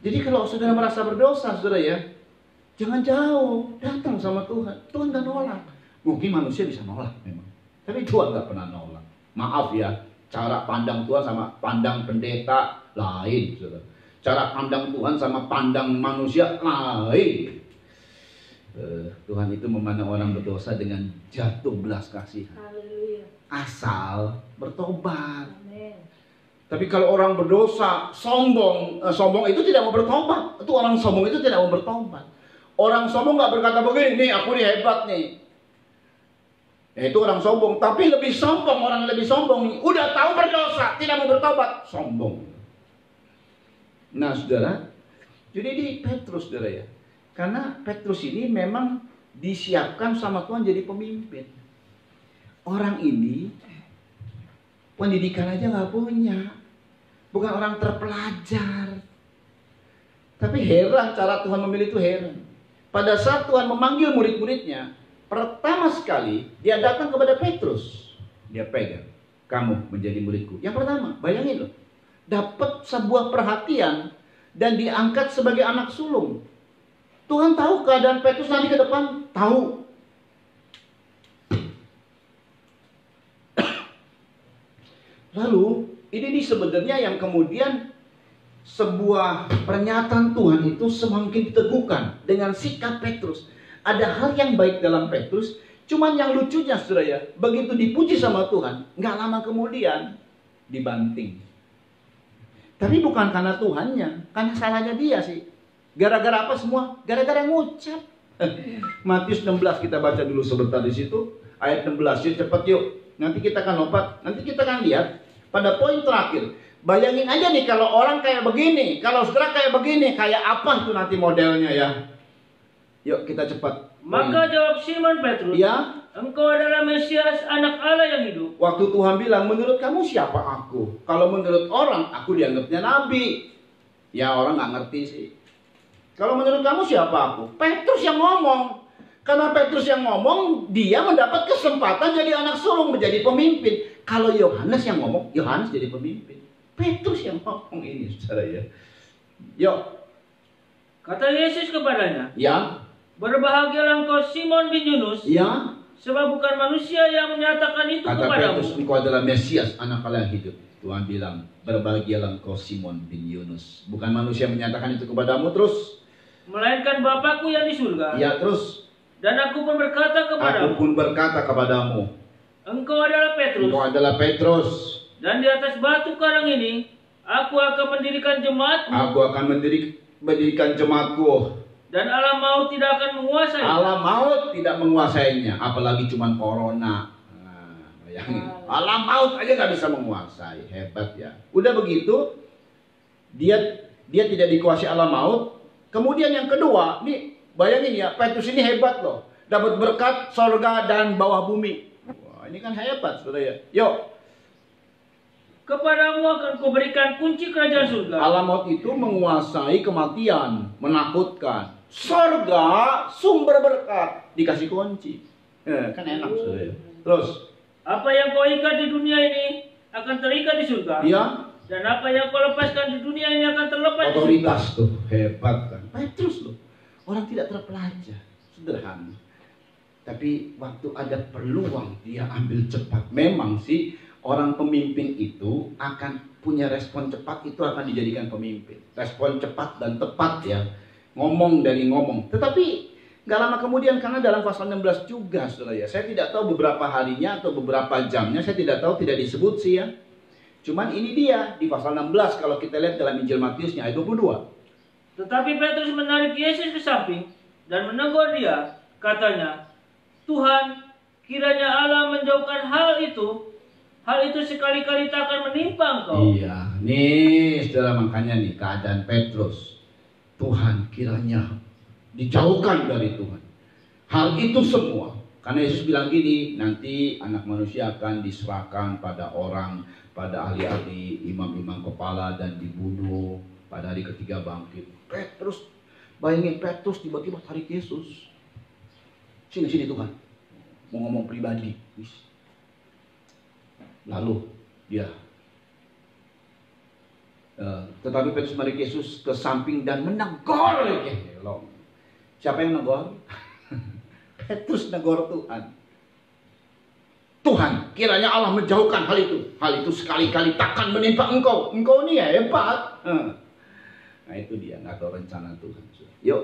Jadi kalau saudara merasa berdosa, saudara ya, jangan jauh, datang sama Tuhan. Tuhan nggak nolak. Mungkin manusia bisa nolak memang, tapi Tuhan nggak pernah nolak. Maaf ya, cara pandang Tuhan sama pandang pendeta lain, saudara. Cara pandang Tuhan sama pandang manusia lain. Tuhan itu memandang orang berdosa dengan jatuh belas kasihan. Asal bertobat. Amen. Tapi kalau orang berdosa, sombong itu tidak mau bertobat. Itu orang sombong itu tidak mau bertobat. Orang sombong nggak berkata begini, nih aku nih hebat nih. Itu orang sombong. Tapi lebih sombong, orang lebih sombong nih, udah tahu berdosa, tidak mau bertobat, sombong. Nah saudara, jadi di Petrus saudara ya, karena Petrus ini memang disiapkan sama Tuhan jadi pemimpin. Orang ini pendidikan aja nggak punya, bukan orang terpelajar. Tapi heran cara Tuhan memilih itu heran. Pada saat Tuhan memanggil murid-muridnya, pertama sekali dia datang kepada Petrus. Dia pegang, kamu menjadi muridku. Yang pertama, bayangin loh, dapat sebuah perhatian dan diangkat sebagai anak sulung. Tuhan tahu keadaan Petrus nanti ke depan, tahu. Lalu ini sebenarnya yang kemudian sebuah pernyataan Tuhan itu semakin diteguhkan dengan sikap Petrus. Ada hal yang baik dalam Petrus, cuman yang lucunya saudara ya, begitu dipuji sama Tuhan, nggak lama kemudian dibanting. Tapi bukan karena Tuhannya, karena salahnya dia sih. Gara-gara apa semua? Gara-gara ngucap. Matius 16 kita baca dulu sebentar di situ. Ayat 16, yuk cepat yuk. Nanti kita akan lompat, nanti kita akan lihat pada poin terakhir. Bayangin aja nih kalau orang kayak begini, kalau saudara kayak begini, kayak apa itu nanti modelnya ya. Yuk kita cepat. Maka jawab Simon Petrus, Ya, engkau adalah Mesias, anak Allah yang hidup. waktu Tuhan bilang, menurut kamu siapa aku? Kalau menurut orang, aku dianggapnya nabi. Ya orang nggak ngerti sih. Kalau menurut kamu siapa aku? Petrus yang ngomong. Karena Petrus yang ngomong, dia mendapat kesempatan jadi anak sulung, menjadi pemimpin. Kalau Yohanes yang ngomong, Yohanes jadi pemimpin. Petrus yang ngomong ini, saudara ya. Yuk. Kata Yesus kepadanya, Ya. berbahagialah engkau Simon bin Yunus, Ya. sebab bukan manusia yang menyatakan itu Kata kepadamu. Petrus, engkau adalah Mesias, anak Allah yang hidup. Tuhan bilang, berbahagialah engkau Simon bin Yunus. Bukan manusia yang menyatakan itu kepadamu, terus. Melainkan Bapakku yang di surga. Ya, terus. Dan aku pun berkata Aku kepadamu, pun berkata kepadamu, engkau adalah Petrus, engkau adalah Petrus. dan di atas batu karang ini aku akan mendirikan jemaatmu, Aku akan mendirikan jemaatku. dan alam maut tidak akan menguasai. Alam maut tidak menguasainya, apalagi cuman corona. Nah, bayangin, alam maut aja nggak bisa menguasai, hebat ya. Udah begitu, dia tidak dikuasai alam maut. Kemudian yang kedua, nih bayangin ya, Petrus ini hebat loh, dapat berkat sorga dan bawah bumi. Wah, ini kan hebat, saudara ya. Yuk, Kepadamu akan kuberikan kunci kerajaan surga. alam maut itu menguasai kematian, menakutkan. Sorga sumber berkat, dikasih kunci. Kan enak, saudara ya. Terus, Apa yang kau ikat di dunia ini akan terikat di surga. ya, Dan apa yang kau lepaskan di dunia ini akan terlepas di surga. otoritas tuh, hebat kan. Petrus loh, orang tidak terpelajar, sederhana. Tapi waktu ada peluang dia ambil cepat. Memang sih orang pemimpin itu akan punya respon cepat, itu akan dijadikan pemimpin. Respon cepat dan tepat ya, ngomong dari ngomong. Tetapi nggak lama kemudian, karena dalam pasal 16 juga saudara ya, saya tidak tahu beberapa harinya atau beberapa jamnya, saya tidak tahu, tidak disebut sih ya. Cuman ini dia di pasal 16 kalau kita lihat dalam Injil Matiusnya ayat 22. Tetapi Petrus menarik Yesus ke samping dan menegur dia. Katanya, Tuhan, kiranya Allah menjauhkan hal itu sekali-kali tak akan menimpa engkau. Iya, nih saudara, makanya nih keadaan Petrus. Tuhan, kiranya dijauhkan dari Tuhan hal itu semua. Karena Yesus bilang gini, nanti anak manusia akan diserahkan pada orang, pada ahli-ahli, imam-imam kepala, dan dibunuh. Pada hari ketiga bangkit. Petrus, bayangin Petrus tiba-tiba tarik Yesus. Sini Tuhan, mau ngomong pribadi. Lalu dia, tetapi Petrus menarik Yesus ke samping dan menegur. Siapa yang menegur? Petrus negor Tuhan. Tuhan, kiranya Allah menjauhkan hal itu. Hal itu sekali-kali takkan menimpa engkau. Engkau ini hebat. Nah itu dia, nggak tahu rencana Tuhan. Yuk.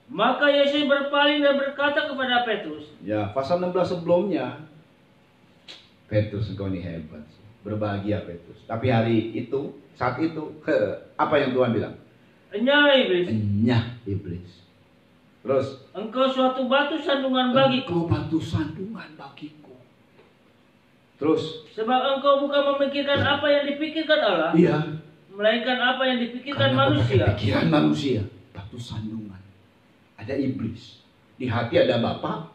Maka Yesus berpaling dan berkata kepada Petrus. Ya, pasal 16 sebelumnya, Petrus, engkau ini hebat. Berbahagia Petrus. Tapi hari itu, saat itu, apa yang Tuhan bilang? Enyah iblis. Enyah iblis. Terus, engkau suatu batu sandungan bagiku. Engkau batu sandungan bagiku. Terus, sebab engkau bukan memikirkan apa yang dipikirkan Allah. Iya. Melainkan apa yang dipikirkan Karena manusia. Pikiran manusia, batu sandungan. Ada iblis. Di hati ada Bapa,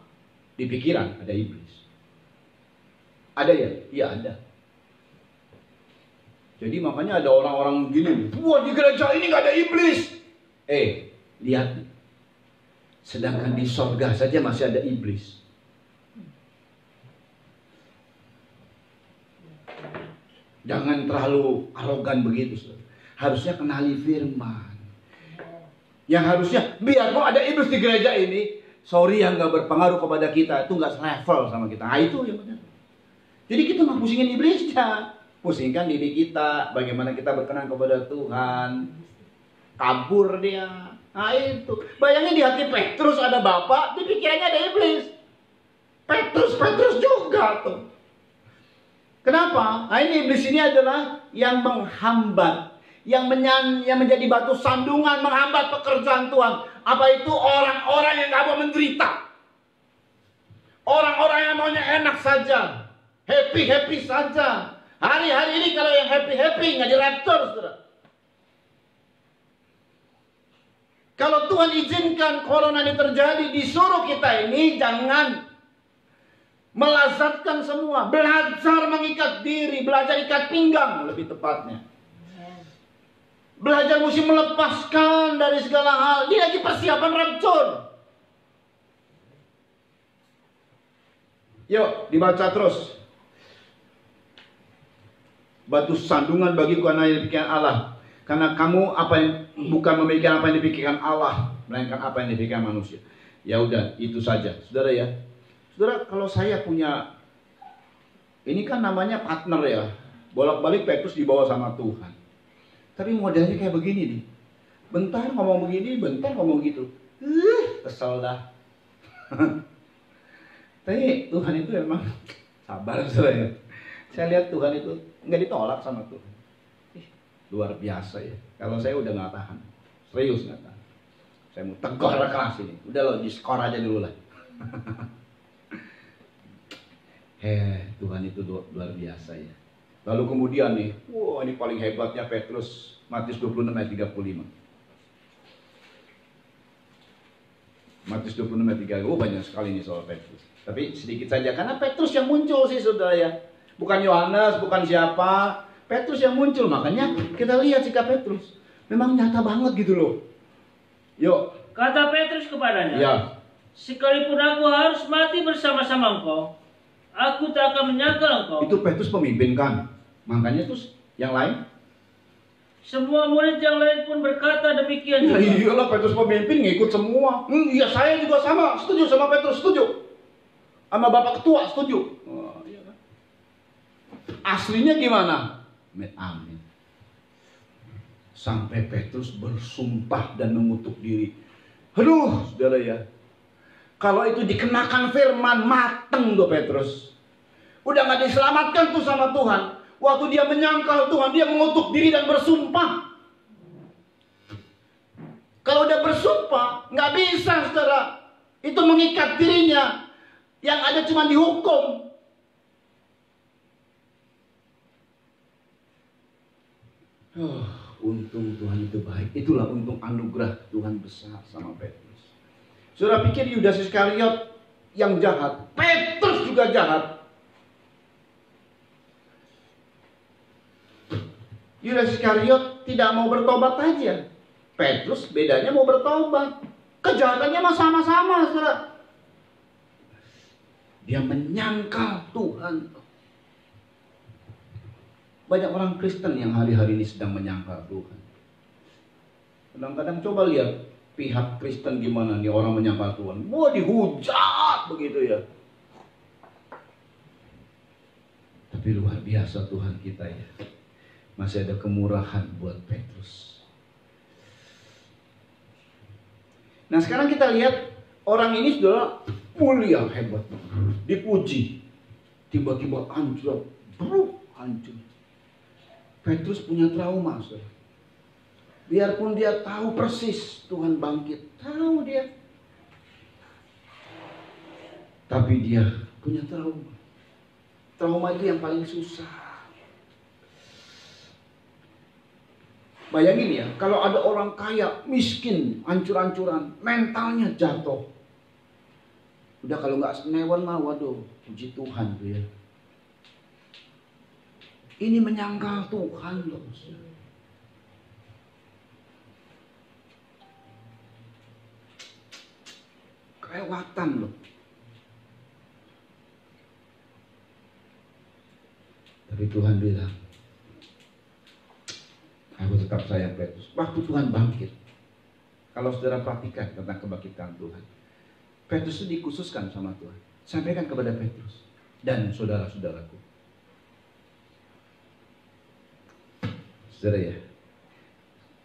di pikiran ada iblis. Ada ya? Iya ada. Jadi makanya ada orang-orang gini, wah di gereja ini gak ada iblis. Lihat. Sedangkan di sorga saja masih ada iblis. Jangan terlalu arogan begitu. Harusnya kenali firman. Yang harusnya, biar kok ada iblis di gereja ini, sorry yang gak berpengaruh kepada kita, itu gak selevel sama kita. Nah itu yang benar. Jadi kita gak pusingin iblisnya. Pusingkan diri kita, bagaimana kita berkenan kepada Tuhan. Kabur dia. Nah itu, bayangin di hati Petrus ada Bapa, di pikirannya ada iblis. Petrus juga tuh. Kenapa? Nah ini iblis ini adalah yang menghambat, yang menjadi batu sandungan menghambat pekerjaan Tuhan. Apa itu? Orang-orang yang gak mau menderita. Orang-orang yang maunya enak saja, happy-happy saja. Hari-hari ini kalau yang happy-happy nggak di-rapture, saudara. Kalau Tuhan izinkan corona ini terjadi, disuruh kita ini jangan melazatkan semua. Belajar mengikat diri, belajar ikat pinggang lebih tepatnya. Belajar mesti melepaskan dari segala hal. Ini lagi persiapan rapture. Yuk dibaca terus. Batu sandungan bagiku karena yang dipikirkan Allah. Karena kamu bukan memikirkan apa yang dipikirkan Allah, melainkan apa yang dipikirkan manusia. Ya udah, itu saja. Saudara ya. Saudara, kalau saya punya, ini kan namanya partner ya. Bolak-balik Petrus dibawa sama Tuhan. Tapi modelnya kayak begini nih. Bentar ngomong begini, bentar ngomong gitu. Kesel dah. Tapi Tuhan itu emang sabar, saudara ya. Saya lihat Tuhan itu nggak ditolak sama Tuhan. Luar biasa ya. Kalau saya udah nggak tahan, serius nggak tahan. Saya mau tegur keras ini. Udah lo diskor aja dulu lah. Tuhan itu luar biasa ya. Lalu kemudian nih, wah ini paling hebatnya Petrus, Matius 26 ayat 35. Matius 26 ayat 35. Oh banyak sekali nih soal Petrus. Tapi sedikit saja karena Petrus yang muncul sih saudara ya. Bukan Yohanes, bukan siapa. Petrus yang muncul, makanya kita lihat sikap Petrus. Memang nyata banget gitu loh. Yuk. Kata Petrus kepadanya, ya. Sekalipun aku harus mati bersama-sama engkau, aku tak akan menyangkal engkau. Itu Petrus pemimpin kan. Makanya terus yang lain. Semua murid yang lain pun berkata demikian juga. Ya iyalah Petrus pemimpin ngikut semua. Iya saya juga sama, setuju sama Petrus, setuju. Sama Bapak Ketua, setuju. Oh, iya kan? Aslinya gimana? Amin. Sampai Petrus bersumpah dan mengutuk diri. Aduh, saudara ya. Kalau itu dikenakan firman, mateng tuh Petrus. Udah gak diselamatkan tuh sama Tuhan. Waktu dia menyangkal Tuhan, dia mengutuk diri dan bersumpah. Kalau udah bersumpah, gak bisa saudara. Itu mengikat dirinya. Yang ada cuma dihukum. Untung Tuhan itu baik. Itulah untung anugerah Tuhan besar sama Petrus. Saudara pikir Yudas Iskariot yang jahat, Petrus juga jahat. Yudas Iskariot tidak mau bertobat aja. Petrus bedanya mau bertobat. Kejahatannya mah sama-sama, saudara. Dia menyangkal Tuhan. Banyak orang Kristen yang hari-hari ini sedang menyangkal Tuhan. Kadang-kadang coba lihat pihak Kristen gimana nih orang menyangkal Tuhan. Wah dihujat begitu ya. Tapi luar biasa Tuhan kita ya. Masih ada kemurahan buat Petrus. Nah sekarang kita lihat orang ini sudah mulia, hebat, dipuji. Tiba-tiba hancur, hancur. Petrus punya trauma, saudara. Biarpun dia tahu persis Tuhan bangkit, tahu dia. Tapi dia punya trauma. Trauma itu yang paling susah. Bayangin ya, kalau ada orang kaya, miskin, hancur-hancuran, mentalnya jatuh. Udah kalau nggak senewan mah, waduh, puji Tuhan tuh ya. Ini menyangkal Tuhan loh. Kelewatan loh. Tapi Tuhan bilang, aku tetap sayang Petrus. Waktu Tuhan bangkit. Kalau saudara perhatikan tentang kebangkitan Tuhan. Petrus itu dikhususkan sama Tuhan. Sampaikan kepada Petrus dan saudara-saudaraku. Saudara ya.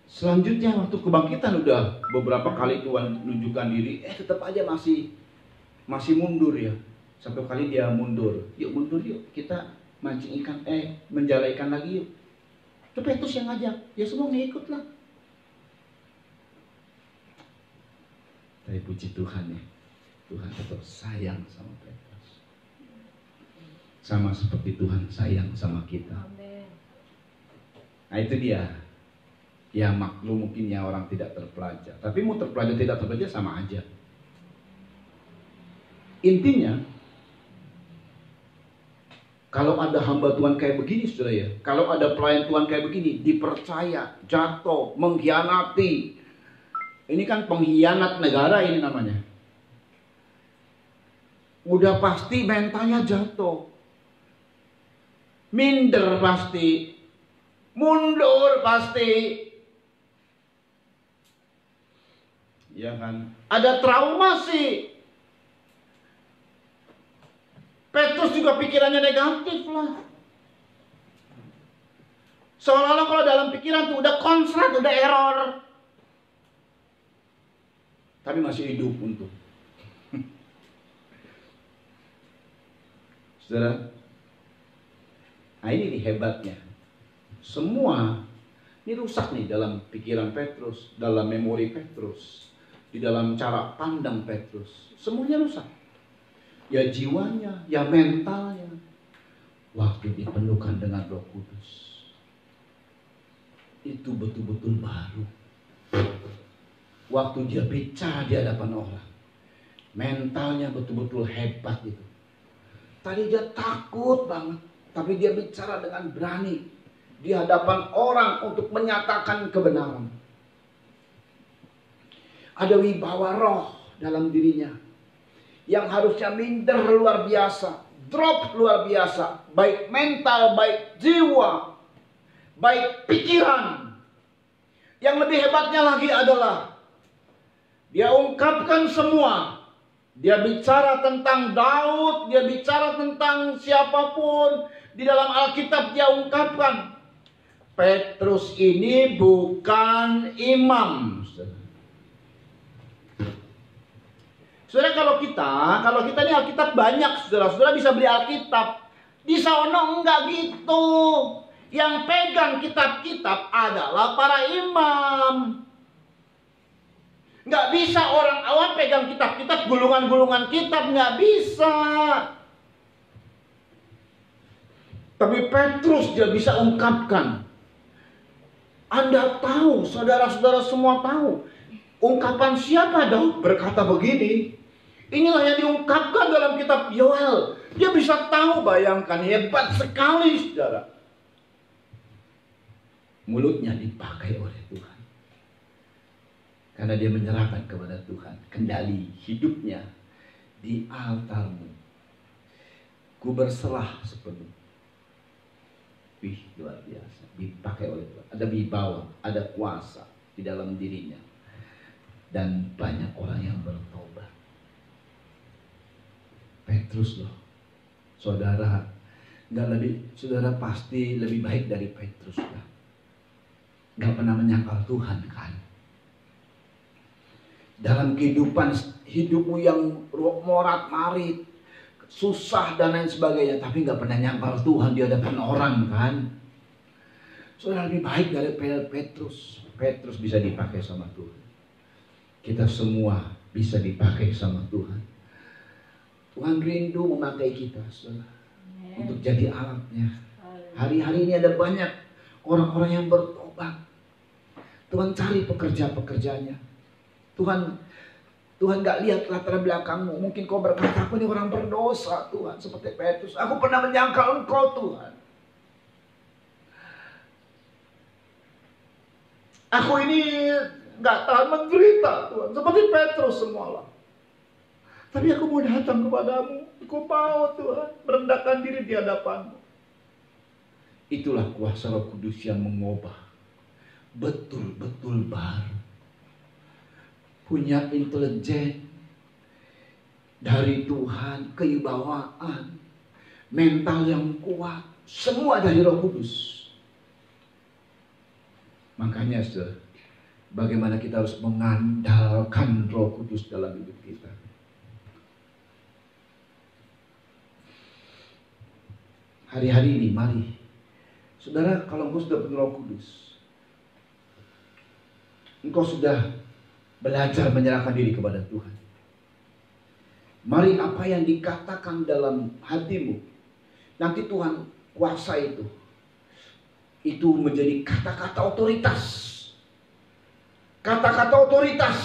Selanjutnya waktu kebangkitan udah beberapa kali Tuhan menunjukkan diri, tetap aja masih mundur ya. Satu kali dia mundur. Yuk mundur yuk, kita mancing ikan, menjala ikan lagi yuk. Itu Petrus yang ngajak, ya semua ngikut lah. Tapi puji Tuhan ya, Tuhan tetap sayang sama Petrus. Sama seperti Tuhan sayang sama kita. Nah itu dia. Ya maklum mungkin ya orang tidak terpelajar. Tapi mau terpelajar tidak terpelajar sama aja. Intinya, kalau ada hamba Tuhan kayak begini saudara ya, kalau ada pelayan Tuhan kayak begini, dipercaya, jatuh, mengkhianati. Ini kan pengkhianat negara ini namanya. Udah pasti mentalnya jatuh. Minder pasti. Mundur pasti. Ya kan? Ada trauma sih. Petrus juga pikirannya negatif lah. Seolah-olah kalau dalam pikiran tuh udah konslet, udah error. Tapi masih hidup untuk. Saudara, nah ini nih hebatnya. Semua ini rusak nih dalam pikiran Petrus, dalam memori Petrus, di dalam cara pandang Petrus. Semuanya rusak. Ya jiwanya, ya mentalnya. Waktu dipenuhkan dengan Roh Kudus, itu betul-betul baru. Waktu dia bicara di hadapan orang, mentalnya betul-betul hebat itu. Tadi dia takut banget, tapi dia bicara dengan berani di hadapan orang untuk menyatakan kebenaran. Ada wibawa roh dalam dirinya yang harusnya minder luar biasa, drop luar biasa, baik mental, baik jiwa, baik pikiran. Yang lebih hebatnya lagi adalah dia ungkapkan semua. Dia bicara tentang Daud, dia bicara tentang siapapun. Di dalam Alkitab dia ungkapkan, Petrus ini bukan imam. Saudara, kalau kita ini Alkitab banyak, saudara bisa beli Alkitab. Di sono enggak gitu. Yang pegang kitab-kitab adalah para imam. Nggak bisa orang awam pegang kitab-kitab, gulungan-gulungan kitab, nggak bisa. Tapi Petrus dia bisa ungkapkan. Anda tahu, saudara-saudara semua tahu, ungkapan siapa Daud berkata begini. Inilah yang diungkapkan dalam kitab Yoel. Dia bisa tahu, bayangkan, hebat sekali saudara. Mulutnya dipakai oleh Tuhan. Karena dia menyerahkan kepada Tuhan kendali hidupnya di altarmu. Ku berserah sepenuh. Wih, luar biasa. Dipakai oleh Tuhan. Ada wibawa, ada kuasa di dalam dirinya. Dan banyak orang yang bertobat. Petrus loh. Saudara, saudara pasti lebih baik dari Petrus kan? Gak pernah menyangkal Tuhan kan? Dalam kehidupan hidupmu yang morat-marit, susah dan lain sebagainya, tapi nggak pernah nyangkal Tuhan di hadapan orang kan? Saudara lebih baik dari Petrus. Petrus bisa dipakai sama Tuhan. Kita semua bisa dipakai sama Tuhan. Tuhan rindu memakai kita, saudara, untuk jadi alatnya. Hari-hari ini ada banyak orang-orang yang bertobat. Tuhan cari pekerja-pekerjanya. Tuhan gak lihat latar belakangmu. Mungkin kau berkata, aku ini orang berdosa Tuhan, seperti Petrus. Aku pernah menyangkal Engkau Tuhan. Aku ini gak tahan menderita Tuhan, seperti Petrus semualah. Tapi aku mau datang kepadamu. Aku mau Tuhan merendahkan diri di hadapanmu. Itulah kuasa Roh Kudus yang mengubah. Betul-betul baru. Punya intelijen dari Tuhan, kewibawaan, mental yang kuat, semua dari Roh Kudus. Makanya saudara, bagaimana kita harus mengandalkan Roh Kudus dalam hidup kita. Hari-hari ini mari Saudara, kalau engkau sudah penuh Roh Kudus, engkau sudah belajar menyerahkan diri kepada Tuhan. Mari apa yang dikatakan dalam hatimu, nanti Tuhan kuasa itu. Itu menjadi kata-kata otoritas. Kata-kata otoritas.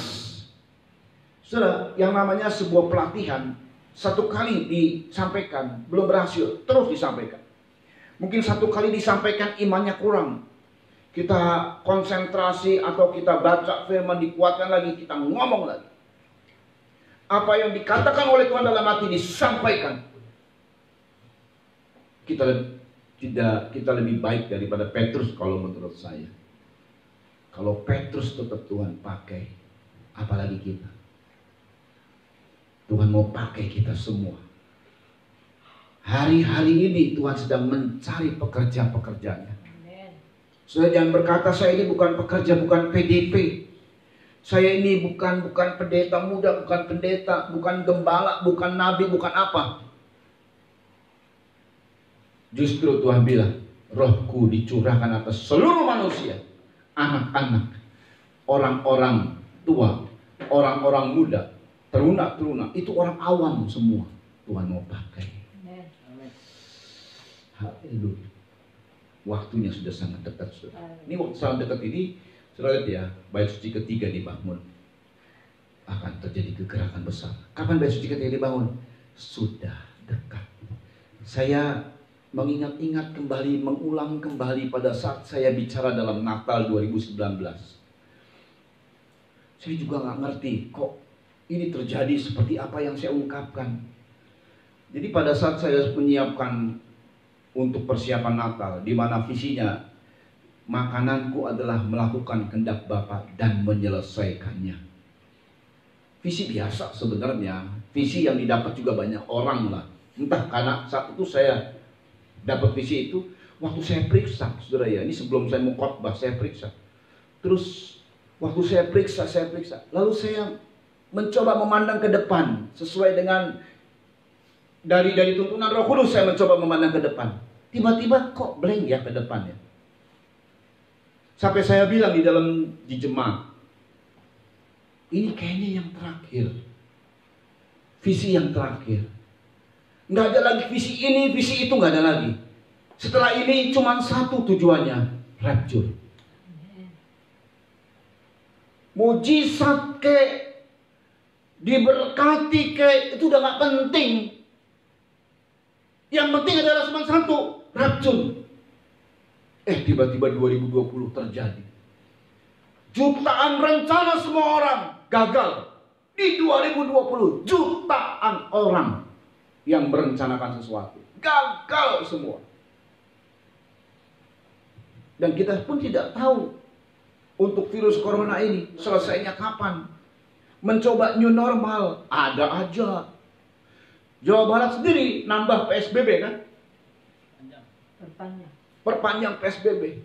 Saudara, yang namanya sebuah pelatihan, satu kali disampaikan, belum berhasil, terus disampaikan. Mungkin satu kali disampaikan imannya kurang. Kita konsentrasi atau kita baca firman, dikuatkan lagi, kita ngomong lagi. Apa yang dikatakan oleh Tuhan dalam hati disampaikan. Kita lebih baik daripada Petrus kalau menurut saya. Kalau Petrus tetap Tuhan pakai, apalagi kita. Tuhan mau pakai kita semua. Hari-hari ini Tuhan sedang mencari pekerja-pekerjanya. Saudara jangan berkata saya ini bukan pekerja, bukan PDP. Saya ini bukan pendeta muda, bukan pendeta, bukan gembala, bukan nabi, bukan apa. Justru Tuhan bilang, Rohku dicurahkan atas seluruh manusia. Anak-anak, orang-orang tua, orang-orang muda, teruna-teruna, itu orang awam semua. Tuhan mau pakai. Haleluya. Waktunya sudah sangat dekat, saudara. Ini waktu sangat dekat ini, saudara lihat ya, bait suci ketiga dibangun. Akan terjadi kegerakan besar. Kapan bait suci ketiga dibangun? Sudah dekat. Saya mengingat-ingat kembali, mengulang kembali pada saat saya bicara dalam Natal 2019. Saya juga nggak ngerti kok ini terjadi seperti apa yang saya ungkapkan. Jadi pada saat saya menyiapkan untuk persiapan Natal, di mana visinya, makananku adalah melakukan kehendak Bapa dan menyelesaikannya. Visi biasa sebenarnya, visi yang didapat juga banyak orang lah. Entah karena saat itu saya dapat visi itu, waktu saya periksa, saudara ya, ini sebelum saya mau khotbah saya periksa. Terus waktu saya periksa, lalu saya mencoba memandang ke depan sesuai dengan dari tuntunan Roh Kudus. Saya mencoba memandang ke depan. Tiba-tiba kok blank ya ke depannya. Sampai saya bilang di jemaat, ini kayaknya yang terakhir. Visi yang terakhir. Nggak ada lagi visi ini, visi itu nggak ada lagi. Setelah ini cuma satu tujuannya, rapture. Mujizat ke, diberkati ke, itu udah nggak penting. Yang penting adalah cuma satu, rapture. Tiba-tiba 2020 terjadi. Jutaan rencana semua orang gagal. Di 2020 jutaan orang yang merencanakan sesuatu gagal semua. Dan kita pun tidak tahu untuk virus corona ini selesainya kapan. Mencoba new normal, ada aja. Jawa Barat sendiri nambah PSBB kan? Perpanjang PSBB.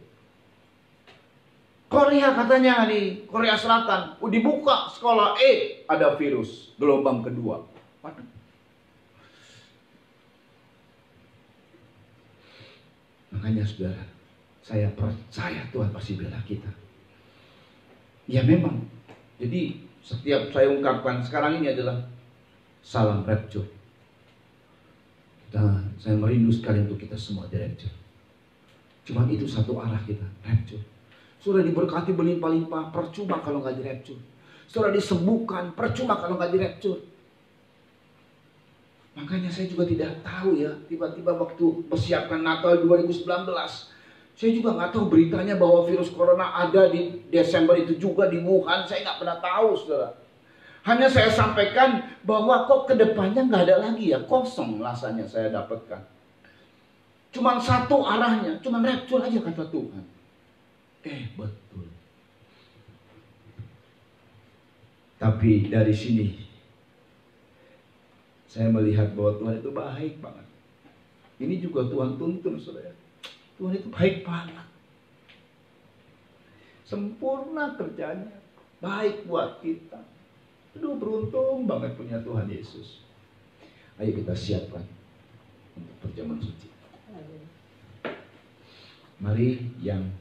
Korea katanya nih, Korea Selatan, dibuka sekolah, ada virus gelombang kedua. Waduh. Makanya saudara, saya percaya Tuhan pasti bela kita. Ya memang. Jadi setiap saya ungkapkan sekarang ini adalah salam rapture. Saya merindu sekali untuk kita semua di rapture. Cuma itu satu arah kita, rapture. Sudah diberkati berlimpah-limpah, percuma kalau nggak di rapture. Sudah disembuhkan, percuma kalau nggak di rapture. Makanya saya juga tidak tahu ya, tiba-tiba waktu persiapkan Natal 2019, saya juga nggak tahu beritanya bahwa virus corona ada di Desember itu juga di Wuhan. Saya nggak pernah tahu, saudara. Hanya saya sampaikan bahwa kok kedepannya nggak ada lagi ya, kosong rasanya saya dapatkan. Cuman satu arahnya, cuman rapture aja kata Tuhan. Betul. Tapi dari sini saya melihat bahwa Tuhan itu baik banget. Ini juga Tuhan tuntun, saudara. Tuhan itu baik banget. Sempurna kerjanya, baik buat kita. Aduh, beruntung banget punya Tuhan Yesus. Ayo kita siapkan untuk perjamuan suci. Mari yang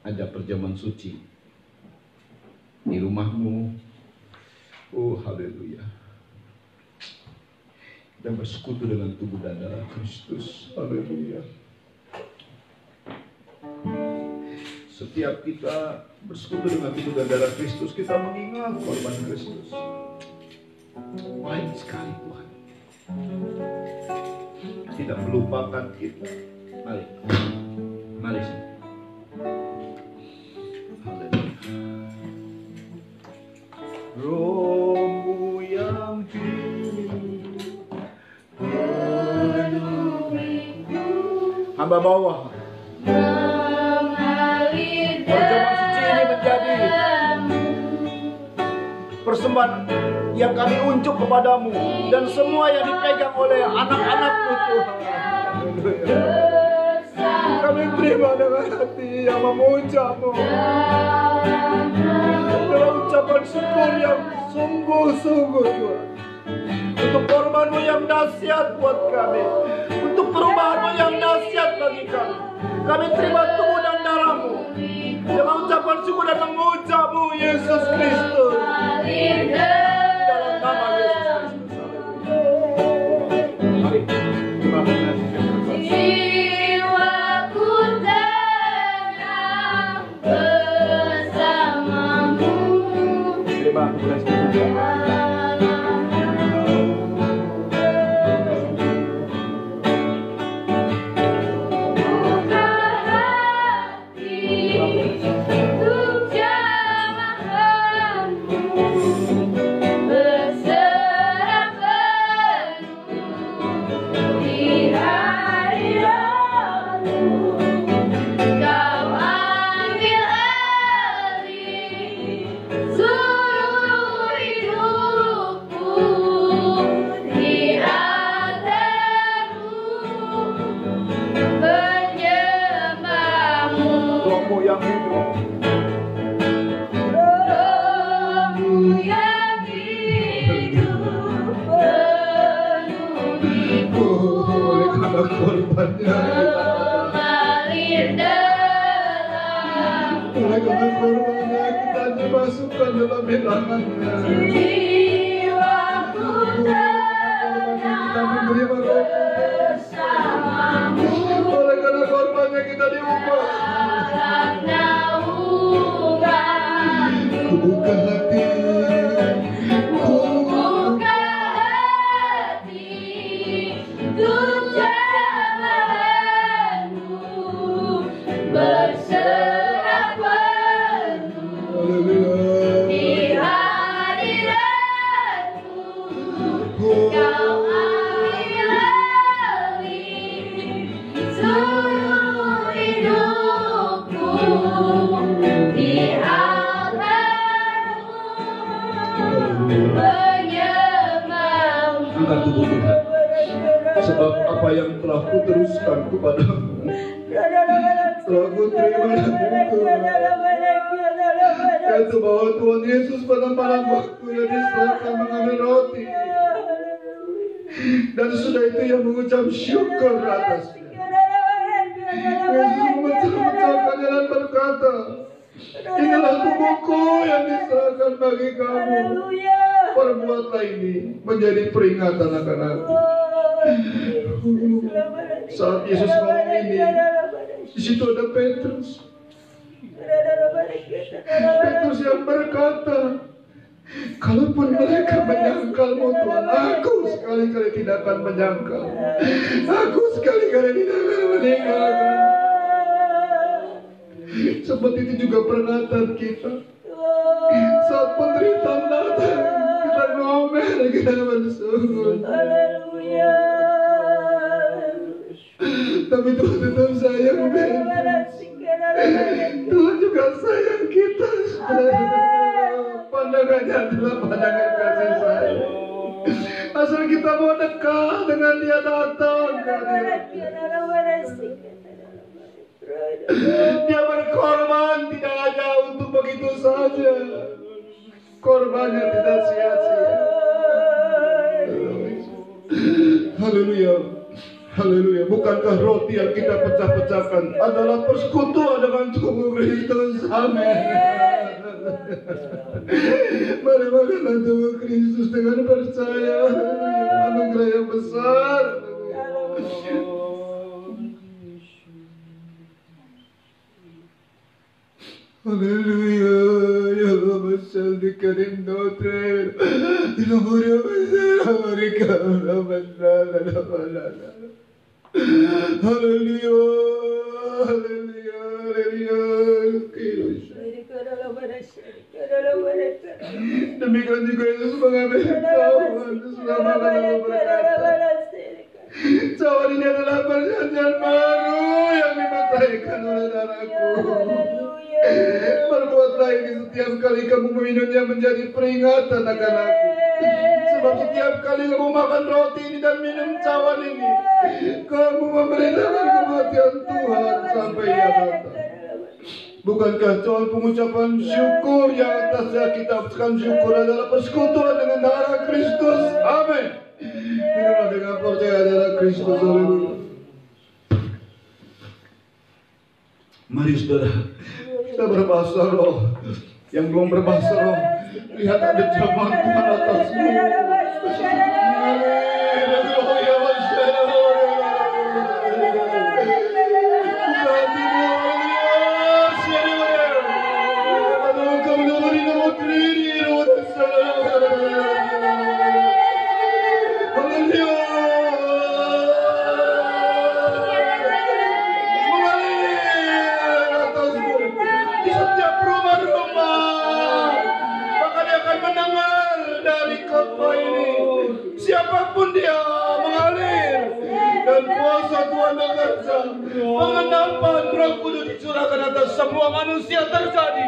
ada perjamuan suci di rumahmu. Oh haleluya. Kita bersekutu dengan tubuh dan darah Kristus. Haleluya. Setiap kita bersekutu dengan tubuh dan darah Kristus, kita mengingat korban Kristus. Baik sekali Tuhan. Tidak melupakan kita. Mari. Mari. Haleluya. Rohmu yang hidup penuhiku. Hamba bawah. Perjamuan suci ini menjadi persembahan yang kami unjuk kepadamu dan semua yang dipegang oleh anak-anakmu Tuhan. Kami terima dengan hati yang memujamu dalam ucapan syukur yang sungguh-sungguh Tuhan, untuk korbanmu yang dahsyat buat kami, untuk perubahanmu yang dahsyat bagi kami. Kami terima tubuh dan darahmu dengan ucapan syukur dan memujamu Yesus Kristus. Dalam nama Yesus Kristus. Mari terima kasih. Jiwaku tenang bersamamu. Terima kasih. Masukkan dalam bilangannya. Jiwaku tenang bersamamu. Oleh karena korbannya kita diubah. Ku buka hati. Untuk jamahanmu berserah penuh di hadiratmu. Kau ambil alih seluruh hidupku di altarmu penyembahmu. Angkat tubuh Tuhan. Sebab apa yang telah kuteruskan kepadamu telah kuterima dari Tuhan, yaitu bahwa Tuhan Yesus pada malam waktu yang diserahkan mengambil roti, dan sesudah itu ia mengucap syukur atasnya. Yesus memecah-mecahkannya dan berkata, inilah tubuhku yang diserahkan bagi kamu. Perbuatlah ini menjadi peringatan akan aku. Saat Yesus ngomong ini, di situ ada Petrus. Petrus yang berkata, kalaupun mereka menyangkalmu Tuhan, aku sekali-kali tidak akan menyangkal. Aku sekali-kali tidak akan meninggalkan. Seperti itu juga perkataan kita. Saat penderitaan datang, kita ngomel, kita bersungguh. Tapi Tuhan tetap sayang Petrus. Tuhan juga sayang kita. Pandangannya adalah pandangan kasih sayang. Asal kita mau dekat dengan Dia, datang ke Dia. Dia berkorban tidak hanya untuk begitu saja. Korbannya tidak sia-sia. Haleluya. Haleluya. Bukankah roti yang kita pecah-pecahkan adalah persekutuan dengan tubuh Kristus? Amin. Mari makanlah tubuh Kristus dengan percaya. Anugerah yang besar. Haleluya. Ya Allah, besar dikarim notre. Ilamuria besar. Mereka benar. Haleluya. Haleluya. Haleluya. Demikian juga Yesus mengambil cawan selama-lamanya berkata, cawan ini adalah perjanjian baru yang dipercayakan oleh darahku. Perbuatlah ini setiap kali kamu meminumnya menjadi peringatan akan aku. Sebab setiap kali kamu makan roti ini dan minum cawan ini, kamu memberitakan kematian Tuhan sampai Ia datang. Bukankah cawan pengucapan syukur yang atasnya kita ucapkan syukur adalah persekutuan dengan darah Kristus? Amin. Minumlah dengan percaya darah Kristus. Haleluya. Mari saudara, kita berbahasa roh. Yang belum berbahasa roh, lihat ada jamaah Tuhan atasmu. Siapapun dia mengalir dan kuasa Tuhan bekerja. Pengenapan Roh Kudus dicurahkan atas semua manusia terjadi.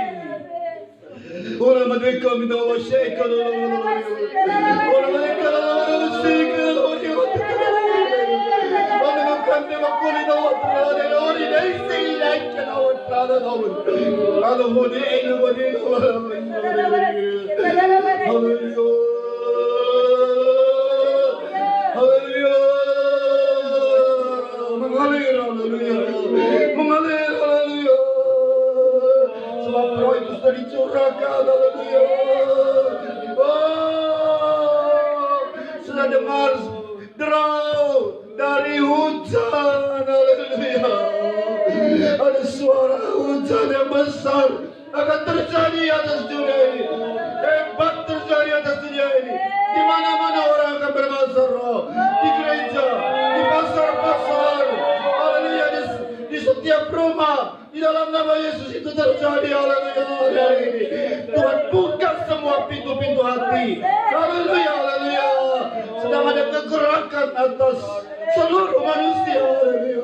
Orang mereka minta wasyika, orang mereka wasyika, orang kami makulit awak terada, orang dari sini kita awak terada awak. Kalau mudi ini mudi, haleluya. Haleluya. Mengalir, haleluya. Mengalir, haleluya. Sebab roh itu sudah dicurahkan, haleluya. Sudah dengar derau dari hujan, haleluya. Ada suara hujan yang besar akan terjadi atas dunia ini. Hebat terjadi atas dunia ini. Di mana-mana orang akan berbahasa roh. Di gereja, di pasar-pasar, haleluya, di setiap rumah, di dalam nama Yesus itu terjadi, haleluya, hari ini. Tuhan buka semua pintu-pintu hati, haleluya, haleluya. Sedang ada kegerakan atas seluruh manusia, haleluya.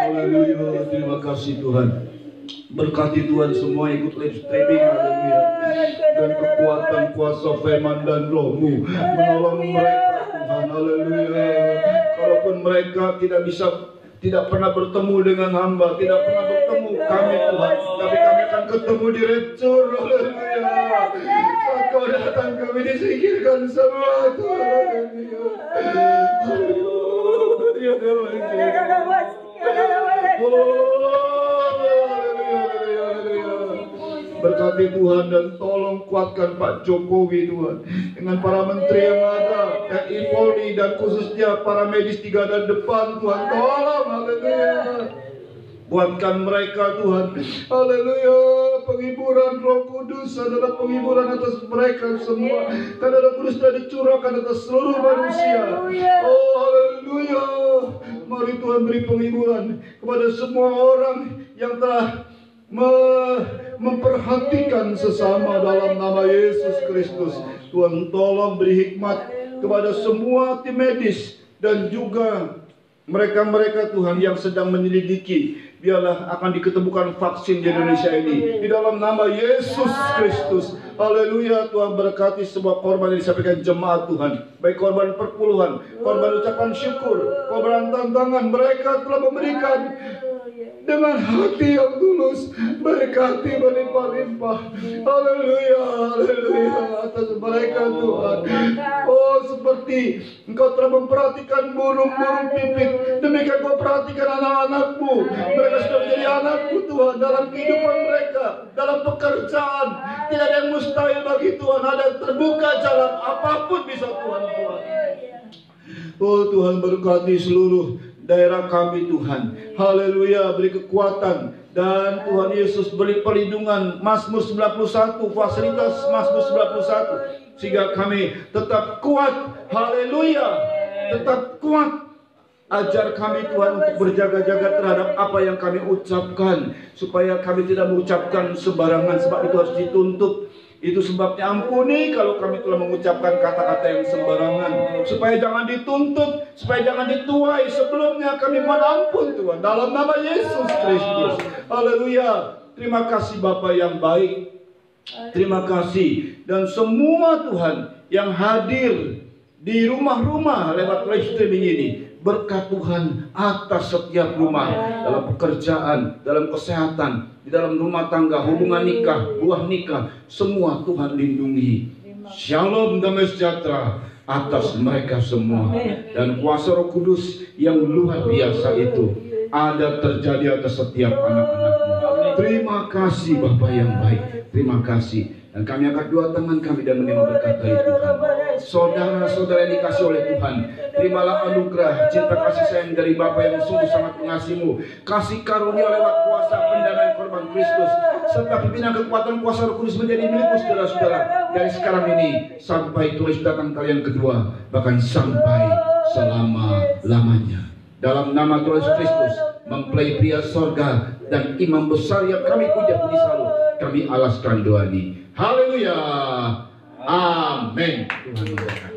Haleluya. Terima kasih Tuhan. Berkati Tuhan semua ikut live streaming, haleluya. Dan kekuatan kuasa firman dan roh-Mu menolong mereka Tuhan, haleluya. Kalaupun mereka tidak pernah bertemu dengan hamba, tidak pernah bertemu kami Tuhan, tapi kami akan ketemu di Recur, haleluya. Saat Kau datang kami disingkirkan semua Tuhan, haleluya. Berkati Tuhan dan tolong kuatkan Pak Jokowi Tuhan, dengan para menteri yang ada, TNI Polri dan khususnya para medis di garda depan Tuhan, tolong, haleluya. Buatkan mereka Tuhan, haleluya. Penghiburan Roh Kudus adalah penghiburan atas mereka semua, karena Roh Kudus telah dicurahkan atas seluruh manusia. Oh haleluya. Mari Tuhan beri penghiburan kepada semua orang yang telah memperhatikan sesama dalam nama Yesus Kristus. Tuhan tolong beri hikmat kepada semua tim medis dan juga mereka-mereka Tuhan yang sedang menyelidiki. Biarlah akan diketemukan vaksin di Indonesia ini, di dalam nama Yesus Kristus. Haleluya. Tuhan berkati semua korban yang disampaikan jemaat Tuhan, baik korban perpuluhan, korban ucapan syukur, korban tantangan. Mereka telah memberikan dengan hati yang tulus, berkati berlimpah-limpah. Haleluya, haleluya atas mereka Tuhan. Oh, seperti Engkau telah memperhatikan burung-burung pipit, demikian Kau perhatikan anak-anakmu. Mereka sudah menjadi anakmu Tuhan, dalam kehidupan mereka, dalam pekerjaan. Tidak ada yang mustahil bagi Tuhan, ada yang terbuka jalan, apapun bisa Tuhan buat. Oh Tuhan, berkati seluruh daerah kami Tuhan. Haleluya, beri kekuatan. Dan Tuhan Yesus beri perlindungan. Mazmur 91, fasilitas Mazmur 91, sehingga kami tetap kuat. Haleluya, tetap kuat. Ajar kami Tuhan untuk berjaga-jaga terhadap apa yang kami ucapkan, supaya kami tidak mengucapkan sembarangan, sebab itu harus dituntut. Itu sebabnya ampuni kalau kami telah mengucapkan kata-kata yang sembarangan, supaya jangan dituntut, supaya jangan dituai. Sebelumnya kami mohon ampun Tuhan, dalam nama Yesus Kristus. Haleluya. Terima kasih Bapa yang baik. Terima kasih. Dan semua Tuhan yang hadir di rumah-rumah lewat live streaming ini, berkat Tuhan atas setiap rumah, dalam pekerjaan, dalam kesehatan, di dalam rumah tangga, hubungan nikah, buah nikah, semua Tuhan lindungi. Shalom, damai sejahtera atas mereka semua. Dan kuasa Roh Kudus yang luar biasa itu ada terjadi atas setiap anak-anakmu. Terima kasih Bapa yang baik. Terima kasih. Dan kami angkat dua tangan kami dan menerima berkat dari Tuhan. Saudara-saudara yang dikasih oleh Tuhan, terimalah anugerah, cinta kasih sayang dari Bapa yang sungguh sangat mengasihimu. Kasih karunia lewat kuasa pendamaian korban Kristus, serta pimpinan kekuatan kuasa Roh Kudus menjadi milikmu saudara-saudara, dari sekarang ini sampai tulis datang kalian kedua, bahkan sampai selama-lamanya. Dalam nama Tuhan Yesus Kristus, mempelai pria sorga dan imam besar yang kami puja-puji selalu, kami alaskan doa ini. Haleluya. Amin. Tuhan memberkati.